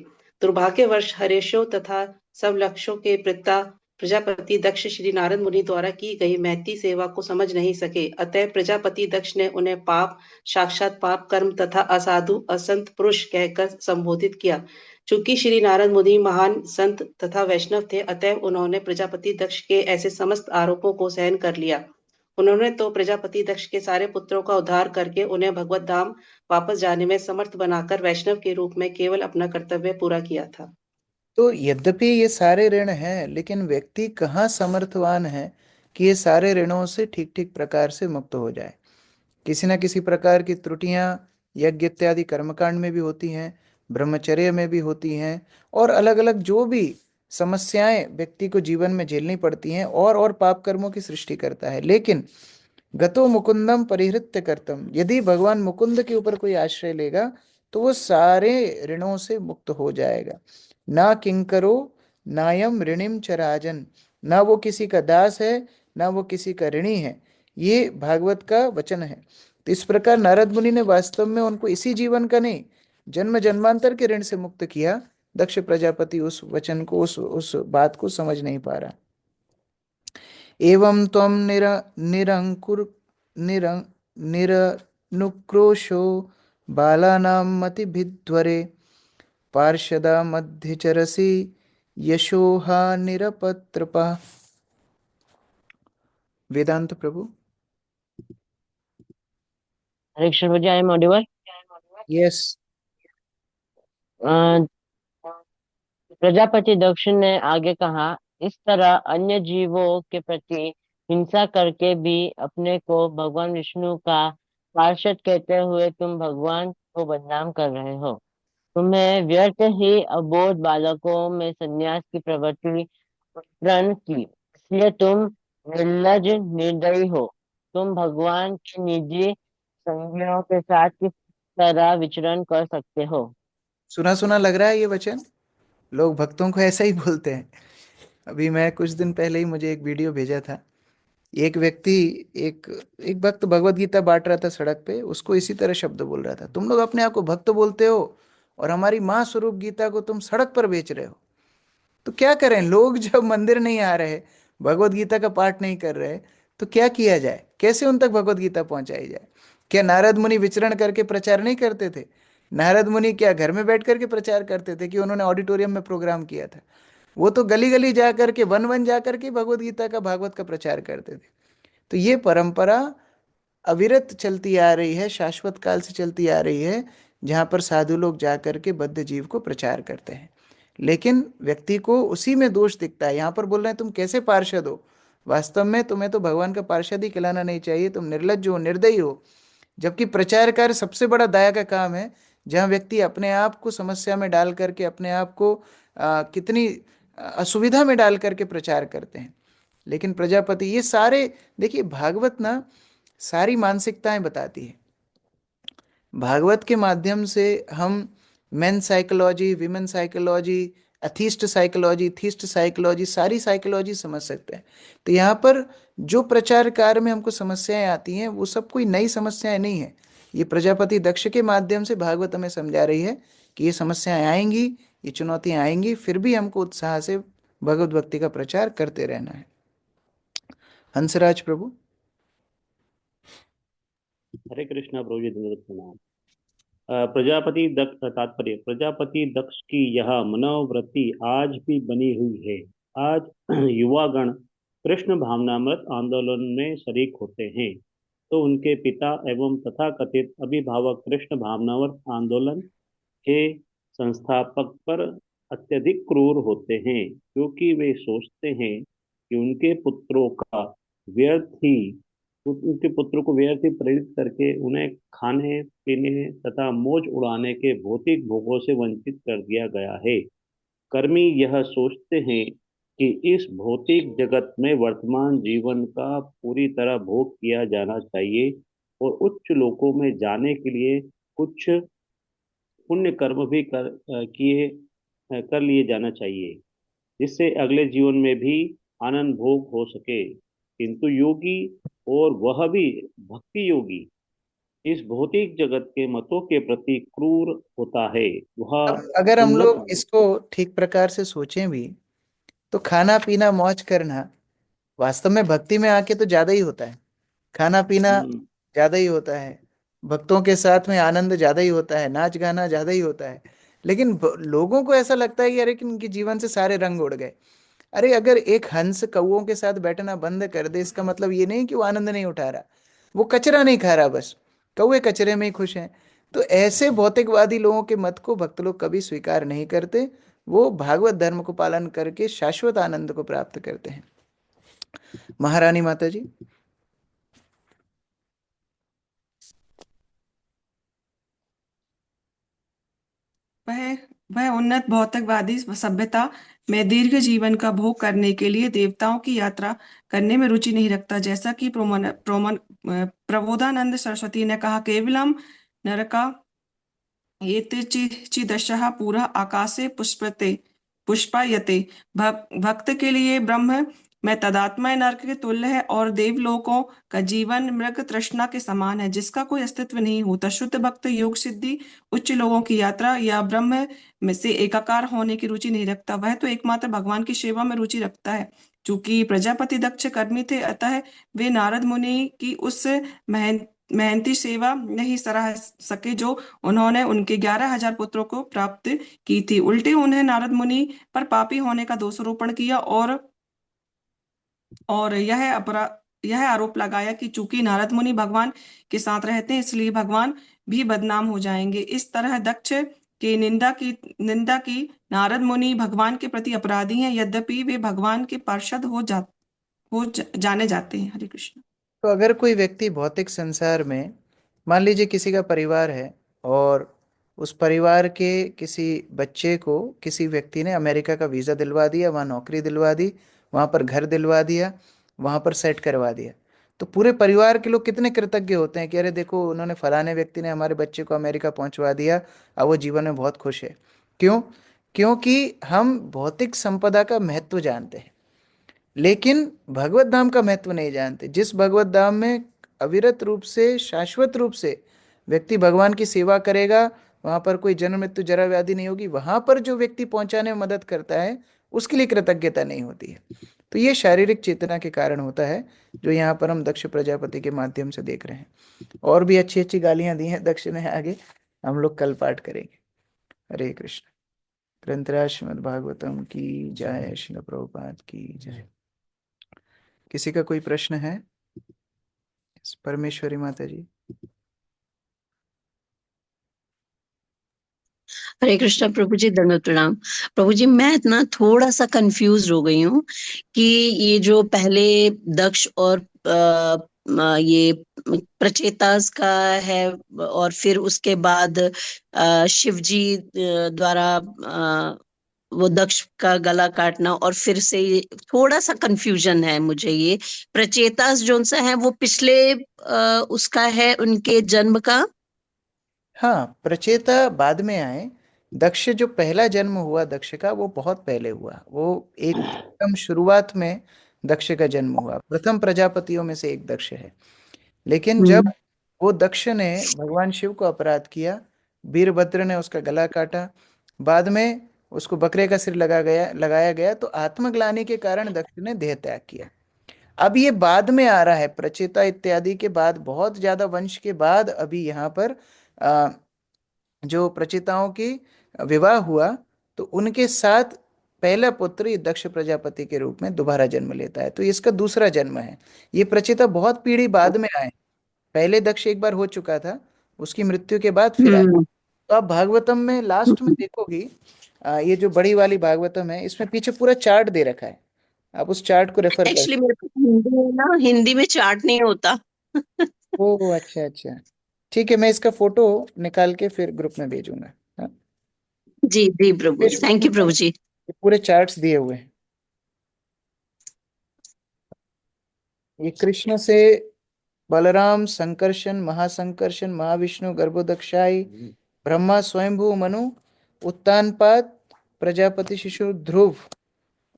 दुर्भाग्यवश हर्षों तथा सब लक्ष्यों के पिता प्रजापति दक्ष श्री नारद मुनि द्वारा की गई महती सेवा को समझ नहीं सके। अतः प्रजापति दक्ष ने उन्हें पाप, साक्षात पाप कर्म तथा असाधु असंत पुरुष कहकर संबोधित किया। चूंकि श्री नारद मुनि महान संत तथा वैष्णव थे, अतः उन्होंने प्रजापति दक्ष के ऐसे समस्त आरोपों को सहन कर लिया। उन्होंने तो प्रजापति दक्ष के सारे पुत्रों का उद्धार करके उन्हें भगवत धाम वापस जाने में समर्थ बनाकर वैष्णव के रूप में केवल अपना कर्तव्य पूरा किया था। तो यद्यपि ये सारे ऋण हैं, लेकिन व्यक्ति कहाँ समर्थवान है कि ये सारे ऋणों से ठीक ठीक प्रकार से मुक्त हो जाए। किसी न किसी प्रकार की त्रुटियां यज्ञ इत्यादि कर्मकांड में भी होती हैं, ब्रह्मचर्य में भी होती हैं, और अलग अलग जो भी समस्याएं व्यक्ति को जीवन में झेलनी पड़ती हैं, और पाप कर्मों की सृष्टि करता है। लेकिन गतो मुकुंदम परिहृत्य करतम, यदि भगवान मुकुंद के ऊपर कोई आश्रय लेगा तो वो सारे ऋणों से मुक्त हो जाएगा। ना किंकरो नायम ऋणिम च राजन, ना वो किसी का दास है, ना वो किसी का ऋणी है। ये भागवत का वचन है। तो इस प्रकार नारद मुनि ने वास्तव में उनको इसी जीवन का नहीं, जन्म जन्मांतर के ऋण से मुक्त किया। दक्ष प्रजापति उस वचन को, उस बात को समझ नहीं पा रहा। एवं त्वं निरंकुर निरनुक्रोशो बालानां मतिभिध्वरे पार्षदा मध्यचरसि यशोहा निरपत्रपा। Vedant Prabhu. Hare Krishna Prabhu ji, I am audible? Yes. Prajapati Daksha ने आगे कहा, इस तरह अन्य जीवों के प्रति हिंसा करके भी अपने को भगवान विष्णु का पार्षद कहते हुए तुम भगवान को बदनाम कर रहे हो। तुम्हें व्यर्थ ही अबोध बालकों में संन्यास की प्रवृत्ति उत्पन्न की, इसलिए तुम निर्लज निर्दयी हो। तुम भगवान के निजी संगियों के साथ किस तरह विचरण कर सकते हो? सुना सुना लग रहा है ये वचन। लोग भक्तों को ऐसा ही बोलते हैं। अभी मैं कुछ दिन पहले ही मुझे एक वीडियो भेजा था। एक व्यक्ति, एक एक भक्त भगवत गीता बांट रहा था सड़क पे, उसको इसी तरह शब्द बोल रहा था, तुम लोग अपने आप को भक्त बोलते हो और हमारी माँ स्वरूप गीता को तुम सड़क पर बेच रहे हो। तो क्या करें, लोग जब मंदिर नहीं आ रहे, भगवत गीता का पाठ नहीं कर रहे, तो क्या किया जाए? कैसे उन तक भगवत गीता पहुंचाई जाए? क्या नारद मुनि विचरण करके प्रचार नहीं करते थे? नारद मुनि क्या घर में बैठ करके प्रचार करते थे कि उन्होंने ऑडिटोरियम में प्रोग्राम किया था? वो तो गली गली जा करके, वन वन जा करके भगवत गीता का, भागवत का प्रचार करते थे। तो ये परंपरा अविरत चलती आ रही है, शाश्वत काल से चलती आ रही है, जहाँ पर साधु लोग जा करके बद्ध जीव को प्रचार करते हैं। लेकिन व्यक्ति को उसी में दोष दिखता है। यहाँ पर बोल रहे हैं तुम कैसे पार्षद हो? वास्तव में तुम्हें तो भगवान का पार्षद ही कहलाना नहीं चाहिए। तुम निर्लज्ज हो, निर्दयी हो। जबकि प्रचार कार्य सबसे बड़ा दया का काम है, जहाँ व्यक्ति अपने आप को समस्या में डाल करके, अपने आप को कितनी असुविधा में डाल करके प्रचार करते हैं। लेकिन प्रजापति, ये सारे देखिए, भागवत ना सारी मानसिकताएं बताती है। भागवत के माध्यम से हम main psychology, women psychology, atheist psychology, theist psychology, सारी साइकोलॉजी समझ सकते हैं। तो यहाँ पर जो प्रचार कार्य में हमको समस्याएं आती हैं, वो सब कोई नई समस्याएं नहीं है। ये प्रजापति दक्ष के माध्यम से भागवत हमें समझा रही है कि ये समस्याएं आएंगी, ये चुनौतियां आएंगी, फिर भी हमको उत्साह से भगवत भक्ति का प्रचार करते रहना है। हंसराज प्रभु। हरे कृष्णा प्रभु जी, धन्यवाद प्रणाम। प्रजापति दक्ष, तात्पर्य, प्रजापति दक्ष की यह मनोवृत्ति आज भी बनी हुई है। आज युवागण कृष्ण भावनामृत आंदोलन में शरीक होते हैं तो उनके पिता एवं तथाकथित अभिभावक कृष्ण भावनामृत आंदोलन के संस्थापक पर अत्यधिक क्रूर होते हैं, क्योंकि वे सोचते हैं कि उनके पुत्रों को व्यर्थ ही प्रेरित करके उन्हें खाने पीने तथा मौज उड़ाने के भौतिक भोगों से वंचित कर दिया गया है। कर्मी यह सोचते हैं कि इस भौतिक जगत में वर्तमान जीवन का पूरी तरह भोग किया जाना चाहिए और उच्च लोकों में जाने के लिए कुछ पुण्य कर्म भी कर लिए जाना चाहिए, जिससे अगले जीवन में भी आनंद भोग हो सके। किंतु योगी, और वह भी भक्ति योगी, इस भौतिक जगत के मतों के प्रति क्रूर होता है। वह अब अगर हम लोग इसको ठीक प्रकार से सोचें भी, तो खाना पीना मौज करना वास्तव में भक्ति में आके तो ज्यादा ही होता है। खाना पीना ज्यादा ही होता है, भक्तों के साथ में आनंद ज्यादा ही होता है, नाच गाना ज्यादा ही होता है। लेकिन लोगों को ऐसा लगता है कि अरे कि इनके जीवन से सारे रंग उड़ गए। अरे अगर एक हंस कौओं के साथ बैठना बंद कर दे, इसका मतलब ये नहीं कि वो आनंद नहीं उठा रहा, वो कचरा नहीं खा रहा, बस कौए कचरे में ही खुश हैं। तो ऐसे भौतिकवादी लोगों के मत को भक्त लोग कभी स्वीकार नहीं करते। वो भागवत धर्म को पालन करके शाश्वत आनंद को प्राप्त करते हैं। महारानी माता जी। वह उन्नत भौतिकवादी सभ्यता में दीर्घ जीवन का भोग करने के लिए देवताओं की यात्रा करने में रुचि नहीं रखता। जैसा कि प्रबोधानंद सरस्वती ने कहा, केवलम नरका एते चिदशः पूरा आकाशे पुष्पायते। भक्त के लिए ब्रह्म में तदात्मा नरक के तुल्य है और देवलोकों का जीवन मृग तृष्णा के समान है, जिसका कोई अस्तित्व नहीं होता। शुद्ध भक्त योग सिद्धि, उच्च लोगों की यात्रा या ब्रह्म में से एकाकार होने की रुचि नहीं रखता। वह तो एकमात्र भगवान की सेवा में रुचि रखता है। चूंकि प्रजापति दक्ष कर्मी थे, अतः वे नारद मुनि की उस मेहनती सेवा नहीं सराह सके जो उन्होंने उनके 11,000 पुत्रों को प्राप्त की थी। उल्टे उन्हें नारद मुनि पर पापी होने का दोषारोपण किया और यह आरोप लगाया कि चूंकि नारद मुनि भगवान के साथ रहते हैं, इसलिए भगवान भी बदनाम हो जाएंगे। इस तरह दक्ष की निंदा की नारद मुनि भगवान के प्रति अपराधी हैं, यद्यपि वे भगवान के पार्षद हो जाने जाते हैं। हरे कृष्ण। तो अगर कोई व्यक्ति भौतिक संसार में, मान लीजिए किसी का परिवार है और उस परिवार के किसी बच्चे को किसी व्यक्ति ने अमेरिका का वीज़ा दिलवा दिया, वहाँ नौकरी दिलवा दी, वहाँ पर घर दिलवा दिया, वहाँ पर सेट करवा दिया, तो पूरे परिवार के लोग कितने कृतज्ञ होते हैं कि अरे देखो, उन्होंने फलाने व्यक्ति ने हमारे बच्चे को अमेरिका पहुँचवा दिया, अब वो जीवन में बहुत खुश है। क्यों? क्योंकि हम भौतिक संपदा का महत्व जानते हैं, लेकिन भगवत धाम का महत्व नहीं जानते। जिस भगवत धाम में अविरत रूप से, शाश्वत रूप से व्यक्ति भगवान की सेवा करेगा, वहाँ पर कोई जन्म मृत्यु जरा व्याधि नहीं होगी, वहाँ पर जो व्यक्ति पहुँचाने में मदद करता है उसके लिए कृतज्ञता नहीं होती है। तो ये शारीरिक चेतना के कारण होता है, जो यहाँ पर हम दक्ष प्रजापति के माध्यम से देख रहे हैं। और भी अच्छी अच्छी गालियाँ दी हैं दक्ष ने, आगे हम लोग कल पाठ करेंगे। हरे कृष्ण। ग्रंथराज श्रीमद् भागवतम की जय, श्रील प्रभुपाद की जय। किसी का कोई प्रश्न है? परमेश्वरी माता जी। हरे कृष्णा प्रभु जी, दंडवत प्रणाम। प्रभु जी, मैं इतना थोड़ा सा कंफ्यूज हो गई हूँ कि ये जो पहले दक्ष और ये प्रचेतास का है, और फिर उसके बाद शिव जी द्वारा वो दक्ष का गला काटना, और फिर से थोड़ा सा कंफ्यूजन है मुझे। ये प्रचेतास जो सा है वो पिछले उसका है, उनके जन्म का। हाँ, प्रचेता बाद में आए। दक्ष जो पहला जन्म हुआ दक्ष का, वो बहुत पहले हुआ। वो एकदम शुरुआत में दक्ष का जन्म हुआ। प्रथम प्रजापतियों में से एक दक्ष है। लेकिन जब वो दक्ष ने भगवान शिव को अपराध किया, वीरभद्र ने उसका गला काटा, बाद में उसको बकरे का सिर लगाया गया, तो आत्मग्लानि के कारण दक्ष ने देह त्याग किया। अब ये बाद में आ रहा है, प्रचेता इत्यादि के बाद, बहुत ज्यादा वंश के बाद अभी यहाँ पर जो प्रचेताओं की विवाह हुआ, तो उनके साथ पहला पुत्र ये दक्ष प्रजापति के रूप में दोबारा जन्म लेता है। तो ये इसका दूसरा जन्म है। ये प्रचेता बहुत पीढ़ी बाद में आए। पहले दक्ष एक बार हो चुका था, उसकी मृत्यु के बाद फिर आए। तो आप भागवतम में लास्ट में देखोगी, ये जो बड़ी वाली भागवतम है, इसमें पीछे पूरा चार्ट दे रखा है। आप उस चार्ट को रेफर कर। एक्चुअली मेरे को हिंदी में ना, हिंदी में चार्ट नहीं होता। ओह, अच्छा अच्छा, ठीक है, मैं इसका फोटो निकाल के फिर ग्रुप में भेजूंगा। हाँ, जी जी प्रभु, थैंक यू प्रभु जी। ये पूरे चार्ट्स दिए हुए हैं। ये कृष्ण से बलराम, संकर्षण, महासंकर्षण, महाविष्णु, गर्भोदक्षाई, ब्रह्मा, स्वयंभू, मनु, उत्तानपाद, प्रजापति, शिशु, ध्रुव।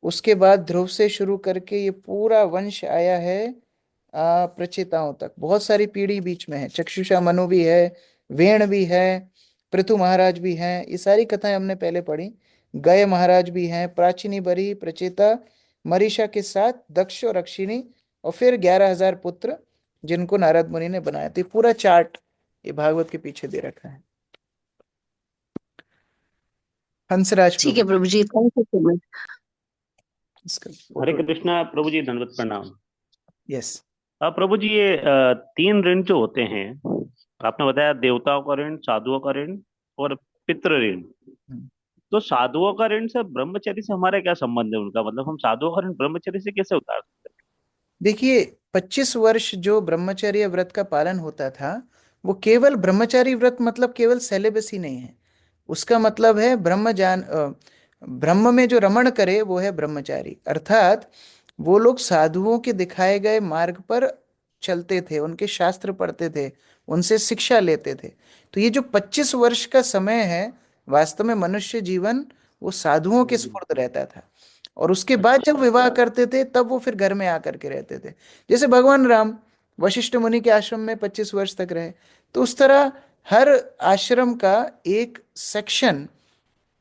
उसके बाद ध्रुव से शुरू करके ये पूरा वंश आया है प्रचेताओं तक। बहुत सारी पीढ़ी बीच में है। चक्षुषा मनु भी है, वेण भी है, पृथु महाराज भी हैं। ये सारी कथाएं हमने पहले पढ़ी। गय महाराज भी हैं, प्राचीनी, बरी, प्रचेता, मरीषा के साथ दक्ष और अक्षिणी, और फिर 11,000 पुत्र जिनको नारद मुनि ने बनाया। तो ये पूरा चार्ट ये भागवत के पीछे दे रखा है। हंसराज ठीक है प्रभु जी, थैंक यू सो मच। हरे कृष्णा प्रभु जी, दंडवत प्रणाम। यस प्रभु जी, ये 3 ऋण जो होते हैं, आपने बताया देवताओं का ऋण, साधुओं का ऋण और पितृ ऋण। तो साधुओं का ऋण से ब्रह्मचर्य से हमारा क्या संबंध है उनका? मतलब हम साधुओं का ऋण ब्रह्मचर्य से कैसे उतार सकते हैं? देखिए, 25 वर्ष जो ब्रह्मचर्य व्रत का पालन होता था, वो केवल ब्रह्मचारी व्रत मतलब केवल सेलिबसी नहीं है। उसका मतलब है ब्रह्म में जो रमण करे वो है ब्रह्मचारी। अर्थात वो लोग साधुओं के दिखाए गए मार्ग पर चलते थे, उनके शास्त्र पढ़ते थे, उनसे शिक्षा लेते थे। तो ये जो 25 वर्ष का समय है, वास्तव में मनुष्य जीवन वो साधुओं के स्फूर्त रहता था। और उसके बाद जब विवाह करते थे, तब वो फिर घर में आकर के रहते थे। जैसे भगवान राम वशिष्ठ मुनि के आश्रम में 25 वर्ष तक रहे, तो उस तरह हर आश्रम का एक सेक्शन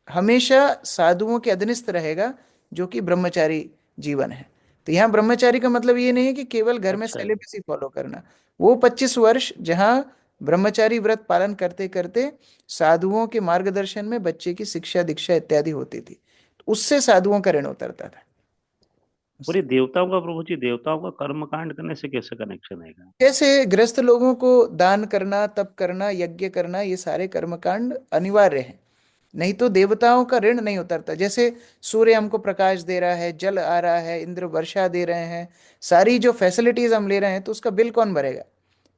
हमेशा साधुओं के अधीनस्थ रहेगा, जो कि ब्रह्मचारी जीवन है। तो यहाँ ब्रह्मचारी का मतलब ये नहीं है कि केवल घर में सेलिबसी फॉलो करना। वो 25 वर्ष जहाँ ब्रह्मचारी व्रत पालन करते करते साधुओं के मार्गदर्शन में बच्चे की शिक्षा दीक्षा इत्यादि होती थी, तो उससे साधुओं का ऋण उतरता था। और ये देवताओं का, प्रभु जी, देवताओं का कर्म कांड करने से कैसे कनेक्शन है? जैसे गृहस्थ लोगों को दान करना, तप करना, यज्ञ करना, ये सारे कर्मकांड अनिवार्य हैं। नहीं तो देवताओं का ऋण नहीं उतरता। जैसे सूर्य हमको प्रकाश दे रहा है, जल आ रहा है, इंद्र वर्षा दे रहे हैं, सारी जो फैसिलिटीज हम ले रहे हैं, तो उसका बिल कौन भरेगा?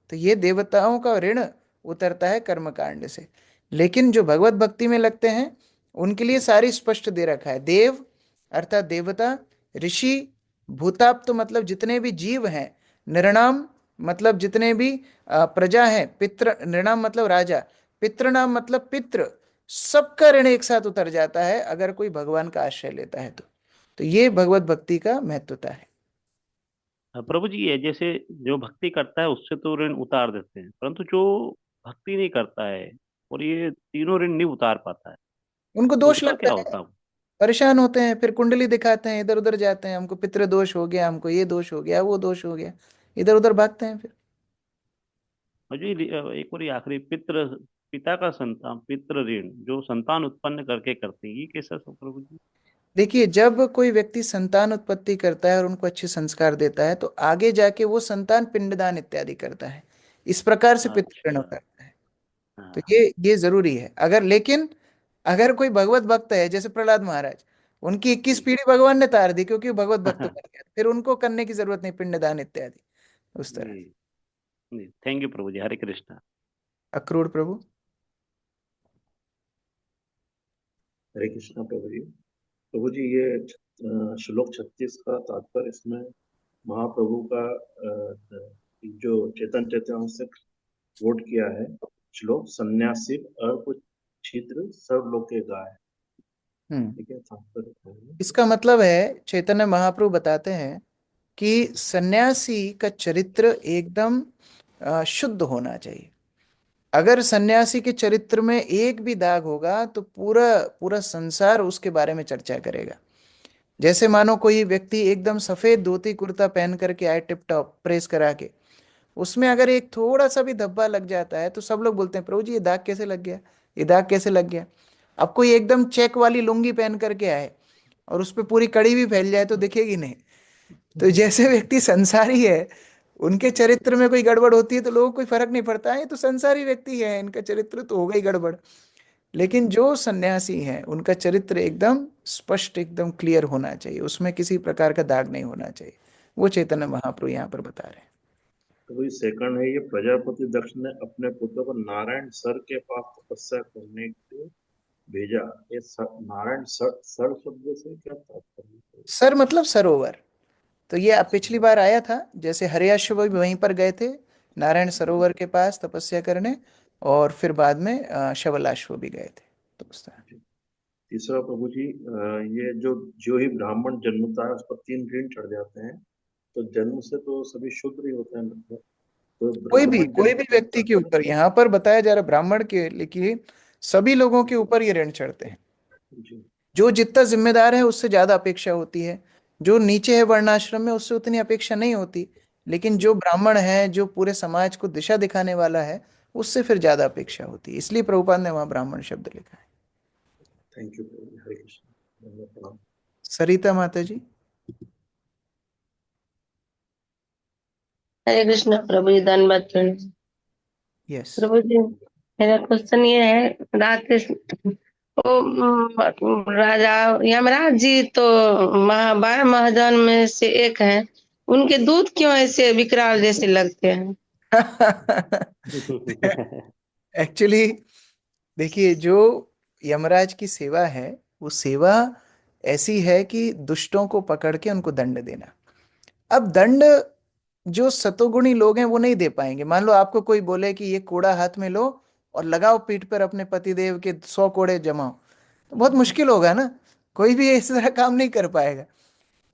तो ये देवताओं का ऋण उतरता है कर्मकांड से। लेकिन जो भगवत भक्ति में लगते हैं, उनके लिए सारी स्पष्ट दे रखा है। देव अर्थात देवता, ऋषि, भूताप्त मतलब जितने भी जीव हैं, नृणाम मतलब जितने भी प्रजा हैं, पितृ नृणाम मतलब राजा, पितृनाम मतलब पितृ, सबका ऋण एक साथ उतर जाता है अगर कोई भगवान का आश्रय लेता है तो ये भगवत भक्ति का महत्वता है। प्रभु जी, ये जैसे जो भक्ति करता है उससे तो ऋण उतार देते हैं, परंतु जो भक्ति नहीं करता है और ये तीनों ऋण नहीं उतार पाता है, उनको तो दोष उसका क्या लगता है, होता है? परेशान होते हैं, फिर कुंडली दिखाते हैं, इधर उधर जाते हैं, हमको पितृ दोष हो गया, हमको ये दोष हो गया, वो दोष हो गया, इधर उधर भागते हैं फिर। और जी, एक और ये आखिरी, पिता का संतान पितृ ऋण जो संतान उत्पन्न करके करते हैं, ये कैसा सब प्रभु जी? देखिए, जब कोई व्यक्ति संतान उत्पत्ति करता है और उनको अच्छे संस्कार देता है, तो आगे जाके वो संतान पिंडदान इत्यादि करता है। इस प्रकार से पितृ ऋण उतरता है। तो ये जरूरी है। लेकिन अगर कोई भगवत भक्त है, जैसे प्रहलाद महाराज, उनकी 21 पीढ़ी भगवान ने तार दी, क्योंकि वो भगवत भक्त बन गया, फिर उनको करने की जरूरत नहीं, पिंडदान इत्यादि उस तरह। थैंक यू प्रभु जी। हरे कृष्णा। अक्रूर प्रभु। हरे कृष्णा प्रभु जी। प्रभु जी, ये श्लोक 36 का तात्पर्य इसमें महाप्रभु का जो चेतन चेतन से कोट किया है श्लोक, सन्यासी अर्प छिद्र सब लोके गाय। ठीक है, तात्पर्य इसका मतलब है चैतन्य महाप्रभु बताते हैं कि सन्यासी का चरित्र एकदम शुद्ध होना चाहिए। अगर सन्यासी के चरित्र में एक भी दाग होगा तो पूरा पूरा संसार उसके बारे में चर्चा करेगा। जैसे मानो कोई व्यक्ति एकदम सफेद धोती कुर्ता पहन करके आए, टिप टॉप प्रेस करा के, उसमें अगर एक थोड़ा सा भी धब्बा लग जाता है तो सब लोग बोलते हैं प्रभु जी ये दाग कैसे लग गया, ये दाग कैसे लग गया। अब कोई एकदम चेक वाली लुंगी पहन करके आए और उस पर पूरी कड़ी भी फैल जाए तो दिखेगी नहीं। तो जैसे व्यक्ति संसारी है, उनके चरित्र में कोई गड़बड़ होती है तो लोगों को कोई फर्क नहीं पड़ता है, ये तो संसारी व्यक्ति है, इनका चरित्र तो होगा ही गड़बड़। लेकिन जो सन्यासी हैं उनका चरित्र एकदम स्पष्ट, एकदम क्लियर होना चाहिए, उसमें किसी प्रकार का दाग नहीं होना चाहिए। वो चैतन्य महाप्रभु यहाँ पर बता रहे हैं। तो ये सेकंड है, ये प्रजापति दक्ष ने अपने पुत्र को नारायण सर के पास तपस्या करने के लिए भेजा। ये नारायण सर शब्द से क्या तात्पर्य? सर मतलब सरोवर। तो ये अब पिछली बार आया था, जैसे हरियाश्व भी वहीं पर गए थे नारायण सरोवर के पास तपस्या करने, और फिर बाद में शवलाश्व भी गए थे। तो उस तरह। तीसरा प्रभु जी, ये जो ही ब्राह्मण जन्मता है उस पर 3 ऋण चढ़ जाते हैं, तो जन्म से तो सभी शुद्ध ही होते हैं लगभग। तो कोई भी ब्राह्मण व्यक्ति के ऊपर यहाँ पर बताया जा रहा है, ब्राह्मण के लेकिन सभी लोगों के ऊपर ये ऋण चढ़ते हैं। जी। जो जितना जिम्मेदार है उससे ज्यादा अपेक्षा होती है, जो नीचे है वर्णाश्रम में उससे उतनी अपेक्षा नहीं होती, लेकिन जो ब्राह्मण है, जो पूरे समाज को दिशा दिखाने वाला है, उससे फिर ज्यादा अपेक्षा होती है। इसलिए प्रभुपाद ने वहां ब्राह्मण शब्द लिखा है। थैंक यू प्रभु जी। हरे कृष्ण। प्रणाम। सरिता माता जी। हरे कृष्ण प्रभु जी, धन्यवाद यस प्रभु जी। मेरा क्वेश्चन ये है, राधे राजा यमराज जी तो 12 महाजन में से एक हैं, उनके दूध क्यों ऐसे विकराल जैसे लगते हैं? एक्चुअली देखिए, जो यमराज की सेवा है वो सेवा ऐसी है कि दुष्टों को पकड़ के उनको दंड देना। अब दंड जो सतोगुणी लोग हैं वो नहीं दे पाएंगे। मान लो आपको कोई बोले कि ये कोड़ा हाथ में लो और लगाओ पीठ पर अपने पतिदेव के 100 कोड़े जमाओ, तो बहुत मुश्किल होगा ना, कोई भी इस तरह काम नहीं कर पाएगा।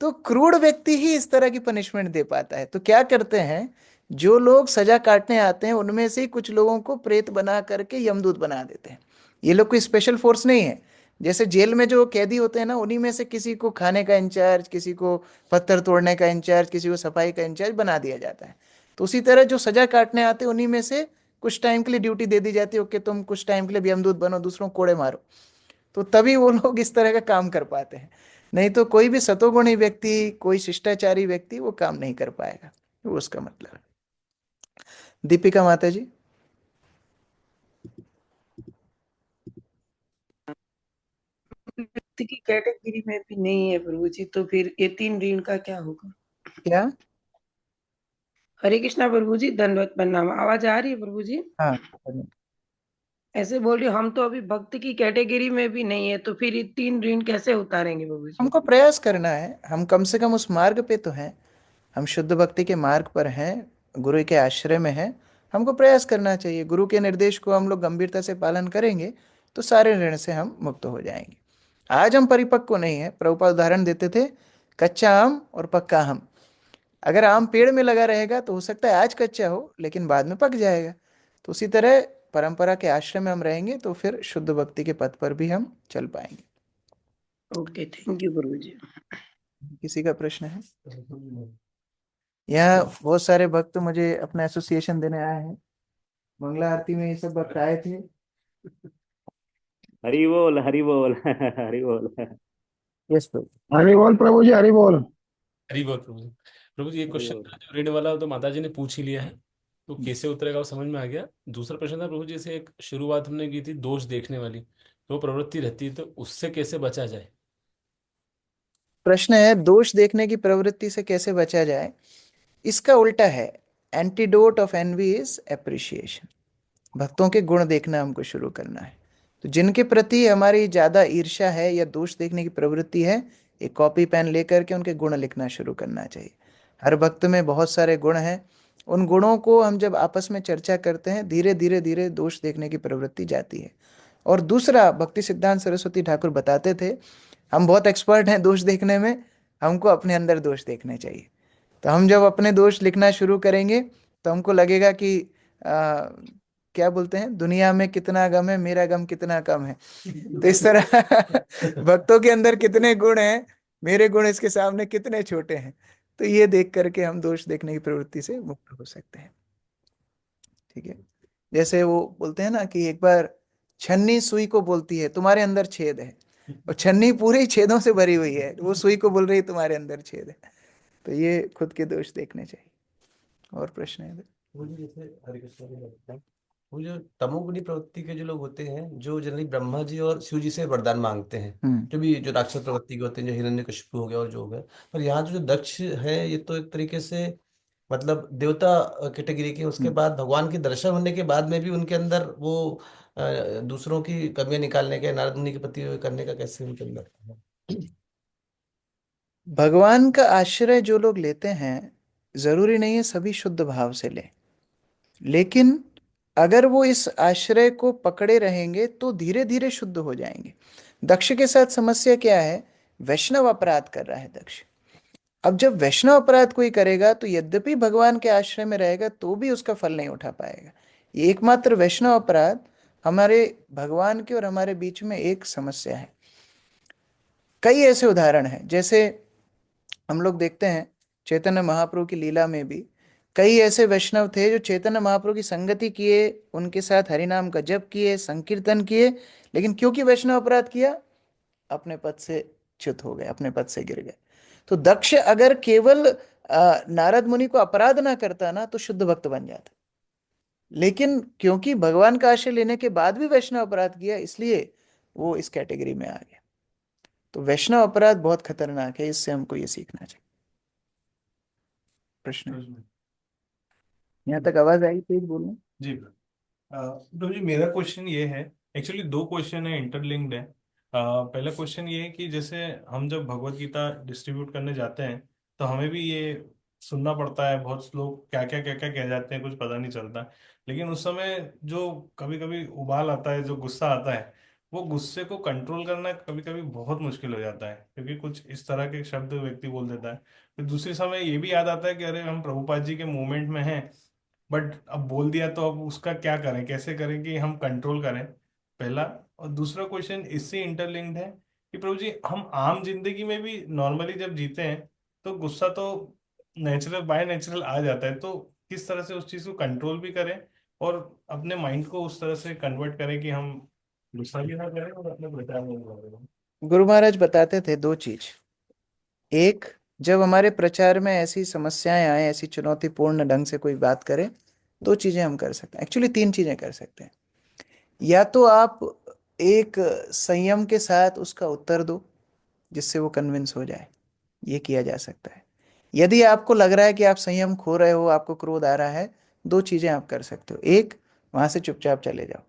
तो क्रूर व्यक्ति ही इस तरह की पनिशमेंट दे पाता है। तो क्या करते हैं, जो लोग सजा काटने आते हैं उनमें से ही कुछ लोगों को प्रेत बना करके यमदूत बना देते हैं। ये लोग कोई स्पेशल फोर्स नहीं है। जैसे जेल में जो कैदी होते हैं ना, उन्हीं में से किसी को खाने का इंचार्ज, किसी को पत्थर तोड़ने का इंचार्ज, किसी को सफाई का इंचार्ज बना दिया जाता है। तो उसी तरह जो सजा काटने आते हैं उन्हीं में से कुछ टाइम के लिए ड्यूटी दे दी जाती है, ओके तुम कुछ टाइम के लिए यमदूत बनो, दूसरों को कोड़े मारो। तो तभी वो लोग इस तरह का काम कर पाते हैं, नहीं तो कोई भी सतोगुणी व्यक्ति, कोई शिष्टाचारी व्यक्ति वो काम नहीं कर पाएगा। वो उसका मतलब है। दीपिका माता जी। व्यक्ति की कैटेगरी में भी नहीं है प्रभु जी, तो फिर ये 3 ऋण का क्या होगा? क्या? हरे कृष्णा प्रभु जी, दंडवत प्रणाम। आवाज आ रही है प्रभु जी? हाँ। ऐसे बोल रही हूँ, हम तो अभी भक्त की कैटेगरी में भी नहीं है, तो फिर ये 3 ऋण कैसे उतारेंगे प्रभु जी? हमको प्रयास करना है, हम कम से कम उस मार्ग पे तो हैं, हम शुद्ध भक्ति के मार्ग पर हैं, गुरु के आश्रय में हैं। हमको प्रयास करना चाहिए, गुरु के निर्देश को हम लोग गंभीरता से पालन करेंगे तो सारे ऋण से हम मुक्त हो जाएंगे। आज हम परिपक्व नहीं है। प्रभुपाद उदाहरण देते थे, कच्चा आम और पक्का आम। अगर आम पेड़ में लगा रहेगा तो हो सकता है आज कच्चा हो लेकिन बाद में पक जाएगा। तो उसी तरह परंपरा के आश्रम में हम रहेंगे तो फिर शुद्ध भक्ति के पथ पर भी हम चल पाएंगे। ओके, थैंक यू प्रभु जी। किसी का प्रश्न है? यहाँ बहुत सारे भक्त मुझे अपना एसोसिएशन देने आए हैं। मंगला आरती में ये सब भक्त आए थे। हरि बोल हरि बोल हरि बोल। यस प्रभु। हरि बोल प्रभु जी, हरि बोल। हरी बोल प्रभु जी। प्रभु जी, ये क्वेश्चन जो ऋण वाला तो माता जी ने पूछ ही लिया है, तो कैसे उतरेगा वो समझ में आ गया। दूसरा प्रश्न था प्रभु जी, से एक शुरुआत हमने की थी दोष देखने वाली, तो प्रवृत्ति रहती है, तो उससे कैसे बचा जाए? प्रश्न है दोष देखने की प्रवृत्ति से कैसे बचा जाए। इसका उल्टा है, antidote of envy is appreciation. भक्तों के गुण देखना हमको शुरू करना है। तो जिनके प्रति हमारी ज़्यादा ईर्ष्या है या दोष देखने की प्रवृत्ति है, एक कॉपी पेन लेकर के उनके गुण लिखना शुरू करना चाहिए। हर भक्त में बहुत सारे गुण हैं, उन गुणों को हम जब आपस में चर्चा करते हैं, धीरे धीरे धीरे दोष देखने की प्रवृत्ति जाती है। और दूसरा, भक्ति सिद्धांत सरस्वती ठाकुर बताते थे, हम बहुत एक्सपर्ट हैं दोष देखने में, हमको अपने अंदर दोष देखने चाहिए। तो हम जब अपने दोष लिखना शुरू करेंगे तो हमको लगेगा कि क्या बोलते हैं, दुनिया में कितना गम है, मेरा गम कितना कम है। तो इस तरह भक्तों के अंदर कितने गुण हैं, मेरे गुण इसके सामने कितने छोटे हैं। तो ये देख करके हम दोष देखने की प्रवृत्ति से मुक्त हो सकते हैं। ठीक है, जैसे वो बोलते हैं ना कि एक बार छन्नी सुई को बोलती है तुम्हारे अंदर छेद है, और छन्नी पूरे छेदों से भरी हुई है, वो सुई को बोल रही है तुम्हारे अंदर छेद है। तो ये खुद के दोष देखने चाहिए। और प्रश्न है? वो जैसे हरे कृष्ण को लगता है, वो जो तमोगुणी प्रवृत्ति के जो लोग होते हैं, जो जनरली ब्रह्मा जी और शिव जी से वरदान मांगते हैं, जो भी जो राक्षस प्रवृत्ति के होते हैं, जो हिरण्यकशिपु हो गया और जो हो गया, पर यहाँ जो दक्ष है ये तो एक तरीके से मतलब देवता कैटेगरी के, उसके बाद भगवान के दर्शन होने के बाद में भी उनके अंदर वो दूसरों की कमियां निकालने के, नारद मुनि के प्रति करने का कैसे उनके अंदर है? भगवान का आश्रय जो लोग लेते हैं, जरूरी नहीं है सभी शुद्ध भाव से लें, लेकिन अगर वो इस आश्रय को पकड़े रहेंगे तो धीरे धीरे शुद्ध हो जाएंगे। दक्ष के साथ समस्या क्या है? वैष्णव अपराध कर रहा है दक्ष। अब जब वैष्णव अपराध कोई करेगा तो यद्यपि भगवान के आश्रय में रहेगा तो भी उसका फल नहीं उठा पाएगा। ये एकमात्र वैष्णव अपराध हमारे भगवान के और हमारे बीच में एक समस्या है। कई ऐसे उदाहरण हैं, जैसे हम लोग देखते हैं चैतन्य महाप्रभु की लीला में भी कई ऐसे वैष्णव थे जो चैतन्य महाप्रभु की संगति किए, उनके साथ हरिनाम का जप किए, संकीर्तन किए, लेकिन क्योंकि वैष्णव अपराध किया, अपने पद से च्युत हो गए, अपने पद से गिर गए। तो दक्ष अगर केवल नारद मुनि को अपराध ना करता ना तो शुद्ध भक्त बन जाता, लेकिन क्योंकि भगवान का आश्रय लेने के बाद भी वैष्णव अपराध किया, इसलिए वो इस कैटेगरी में आ गया। तो वैष्णव अपराध बहुत खतरनाक है, इससे हमको ये सीखना चाहिए। प्रश्न यहाँ तक आवाज आई? तेज बोलना जी। प्रभु जी, मेरा क्वेश्चन ये है, एक्चुअली दो क्वेश्चन है, इंटरलिंक्ड है। पहला क्वेश्चन ये है कि जैसे हम जब भगवत गीता डिस्ट्रीब्यूट करने जाते हैं तो हमें भी ये सुनना पड़ता है, बहुत लोग क्या क्या कह जाते हैं, कुछ पता नहीं चलता। लेकिन उस समय जो कभी कभी उबाल आता है, जो गुस्सा आता है, वो गुस्से को कंट्रोल करना कभी कभी बहुत मुश्किल हो जाता है, क्योंकि कुछ इस तरह के शब्द व्यक्ति बोल देता है। फिर दूसरे समय ये भी याद आता है कि अरे हम प्रभुपाद जी के मूवमेंट में हैं, बट अब बोल दिया तो अब उसका क्या करें, कैसे करें कि हम कंट्रोल करें, पहला। और दूसरा क्वेश्चन इससे इंटरलिंक्ड है कि प्रभु जी, हम आम जिंदगी में भी नॉर्मली जब जीते हैं तो गुस्सा तो नेचुरल बाय नेचुरल आ जाता है, तो किस तरह से उस चीज को कंट्रोल भी करें और अपने माइंड को उस तरह से कन्वर्ट करें कि हम गुस्सा भी ना करें और अपने प्रचार में भी लगे। गुरु महाराज बताते थे दो चीज। एक, जब हमारे प्रचार में ऐसी समस्याएं आए, ऐसी चुनौतीपूर्ण ढंग से कोई बात करे, दो चीजें हम कर सकते हैं, एक्चुअली तीन चीजें कर सकते हैं। या तो आप एक संयम के साथ उसका उत्तर दो जिससे वो कन्विंस हो जाए, ये किया जा सकता है। यदि आपको लग रहा है कि आप संयम खो रहे हो, आपको क्रोध आ रहा है, दो चीजें आप कर सकते हो। एक, वहां से चुपचाप चले जाओ,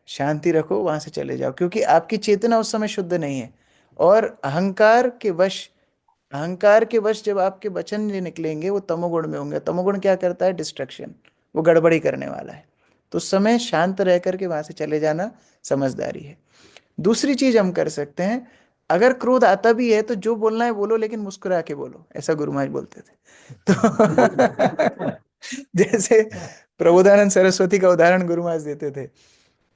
शांति रखो, वहां से चले जाओ, क्योंकि आपकी चेतना उस समय शुद्ध नहीं है। और अहंकार के वश जब आपके वचन नहीं निकलेंगे, वो तमोगुण में होंगे। तमोगुण क्या करता है? डिस्ट्रक्शन, वो गड़बड़ी करने वाला है। तो उस समय शांत रह करके वहां से चले जाना समझदारी है। दूसरी चीज हम कर सकते हैं, अगर क्रोध आता भी है तो जो बोलना है बोलो, लेकिन मुस्कुरा के बोलो, ऐसा गुरु महाराज बोलते थे। तो जैसे प्रबोधानंद सरस्वती का उदाहरण गुरु महाराज देते थे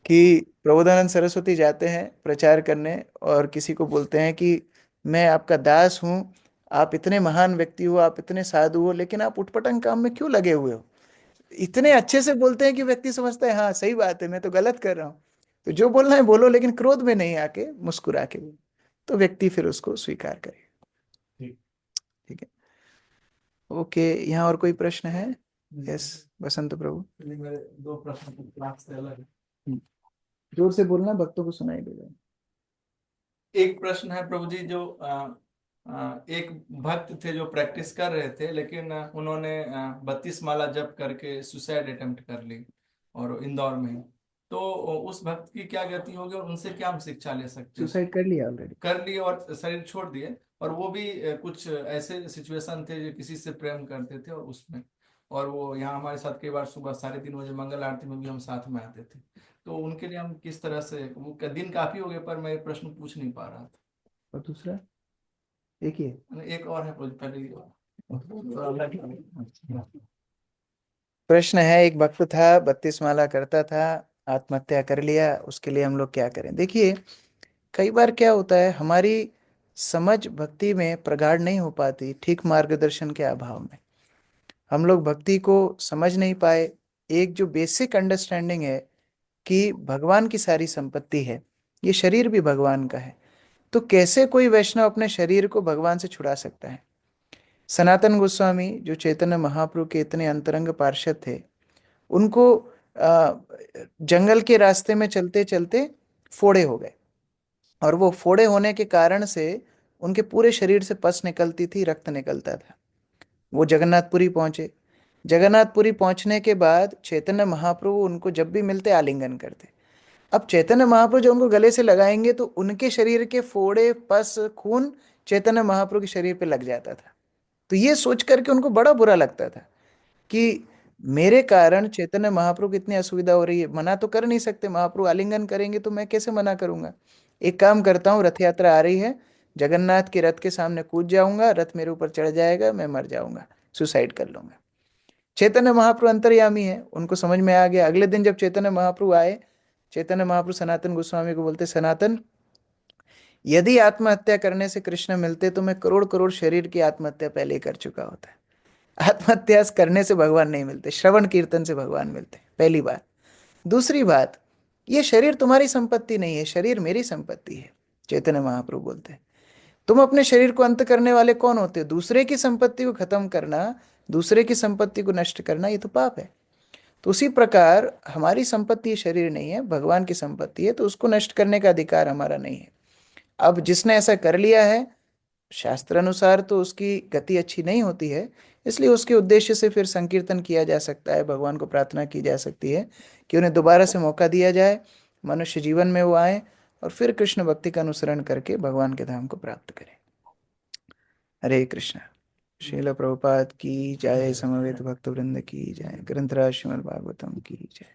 कि प्रबोधानंद सरस्वती जाते हैं प्रचार करने और किसी को बोलते हैं कि मैं आपका दास हूं, आप इतने महान व्यक्ति हो, आप इतने साधु हो, लेकिन आप उटपटांग काम में क्यों लगे हुए हो? इतने अच्छे से बोलते हैं कि व्यक्ति समझता है हाँ सही बात है, मैं तो गलत कर रहा हूँ। तो जो बोलना है बोलो, लेकिन क्रोध में नहीं आके मुस्कुरा के बोलो, तो व्यक्ति फिर उसको स्वीकार करेगा। ठीक है, ओके। यहाँ और कोई प्रश्न है? यस, बसंत प्रभु। मेरे दो प्रश्न क्लास से अलग है। जोर से बोलना, भक्तों को सुनाई देगा। एक प्रश्न है प्रभु जी, जो एक भक्त थे जो प्रैक्टिस कर रहे थे, लेकिन उन्होंने 32 माला जप करके सुसाइड अटेम्प्ट कर ली, और इंदौर में ही। तो उस भक्त की क्या गति होगी और उनसे क्या हम शिक्षा ले सकते हैं? सुसाइड कर लिया ऑलरेडी? कर लिए और शरीर छोड़ दिए, और वो भी कुछ ऐसे सिचुएशन थे जो किसी से प्रेम करते थे, और उसमें, और वो यहाँ हमारे साथ कई बार सुबह 3:30 बजे मंगल आरती में भी हम साथ में आते थे। तो उनके लिए हम किस तरह से, वो दिन काफी हो गए पर मैं ये प्रश्न पूछ नहीं पा रहा था। और दूसरा एक ही है? एक और है, पहले प्रश्न है, एक भक्त था, 32 माला करता था, आत्महत्या कर लिया, उसके लिए हम लोग क्या करें? देखिए, कई बार क्या होता है, हमारी समझ भक्ति में प्रगाढ़ नहीं हो पाती, ठीक मार्गदर्शन के अभाव में हम लोग भक्ति को समझ नहीं पाए। एक जो बेसिक अंडरस्टैंडिंग है कि भगवान की सारी संपत्ति है, ये शरीर भी भगवान का है, तो कैसे कोई वैष्णव अपने शरीर को भगवान से छुड़ा सकता है? सनातन गोस्वामी जो चैतन्य महाप्रभु के इतने अंतरंग पार्षद थे, उनको जंगल के रास्ते में चलते चलते फोड़े हो गए, और वो फोड़े होने के कारण से उनके पूरे शरीर से पस निकलती थी, रक्त निकलता था। वो जगन्नाथपुरी पहुंचे। जगन्नाथपुरी पहुंचने के बाद चैतन्य महाप्रभु उनको जब भी मिलते आलिंगन करते। अब चैतन्य महाप्रभु जो उनको गले से लगाएंगे तो उनके शरीर के फोड़े, पस, खून चैतन्य महाप्रभु के शरीर पे लग जाता था। तो ये सोच करके उनको बड़ा बुरा लगता था कि मेरे कारण चैतन्य महाप्रभु की इतनी असुविधा हो रही है। मना तो कर नहीं सकते, महाप्रभु आलिंगन करेंगे तो मैं कैसे मना करूंगा? एक काम करता हूँ, रथ यात्रा आ रही है, जगन्नाथ के रथ के सामने कूद जाऊंगा, रथ मेरे ऊपर चढ़ जाएगा, मैं मर जाऊंगा, सुसाइड कर लूंगा। चैतन्य महाप्रभु अंतर्यामी है, उनको समझ में आ गया। अगले दिन जब चैतन्य महाप्रभु आए, चैतन्य महाप्रभु सनातन गोस्वामी को बोलते, सनातन, यदि आत्महत्या करने से कृष्ण मिलते तो मैं करोड़ करोड़ शरीर की आत्महत्या पहले ही कर चुका होता है। आत्महत्या करने से भगवान नहीं मिलते, श्रवण कीर्तन से भगवान मिलते, पहली बात। दूसरी बात, ये शरीर तुम्हारी संपत्ति नहीं है, शरीर मेरी संपत्ति है। चैतन्य महाप्रभु बोलते हैं, तुम अपने शरीर को अंत करने वाले कौन होते हो? दूसरे की संपत्ति को खत्म करना, दूसरे की संपत्ति को नष्ट करना, ये तो पाप है। तो उसी प्रकार हमारी संपत्ति शरीर नहीं है, भगवान की संपत्ति है, तो उसको नष्ट करने का अधिकार हमारा नहीं है। अब जिसने ऐसा कर लिया है, शास्त्र अनुसार तो उसकी गति अच्छी नहीं होती है, इसलिए उसके उद्देश्य से फिर संकीर्तन किया जा सकता है, भगवान को प्रार्थना की जा सकती है कि उन्हें दोबारा से मौका दिया जाए, मनुष्य जीवन में वो आए और फिर कृष्ण भक्ति का अनुसरण करके भगवान के धाम को प्राप्त करें। हरे कृष्ण। श्रील प्रभुपाद की जय, समवेत भक्त वृंद की जय, ग्रंथराज श्रीमद् भागवतम की जय।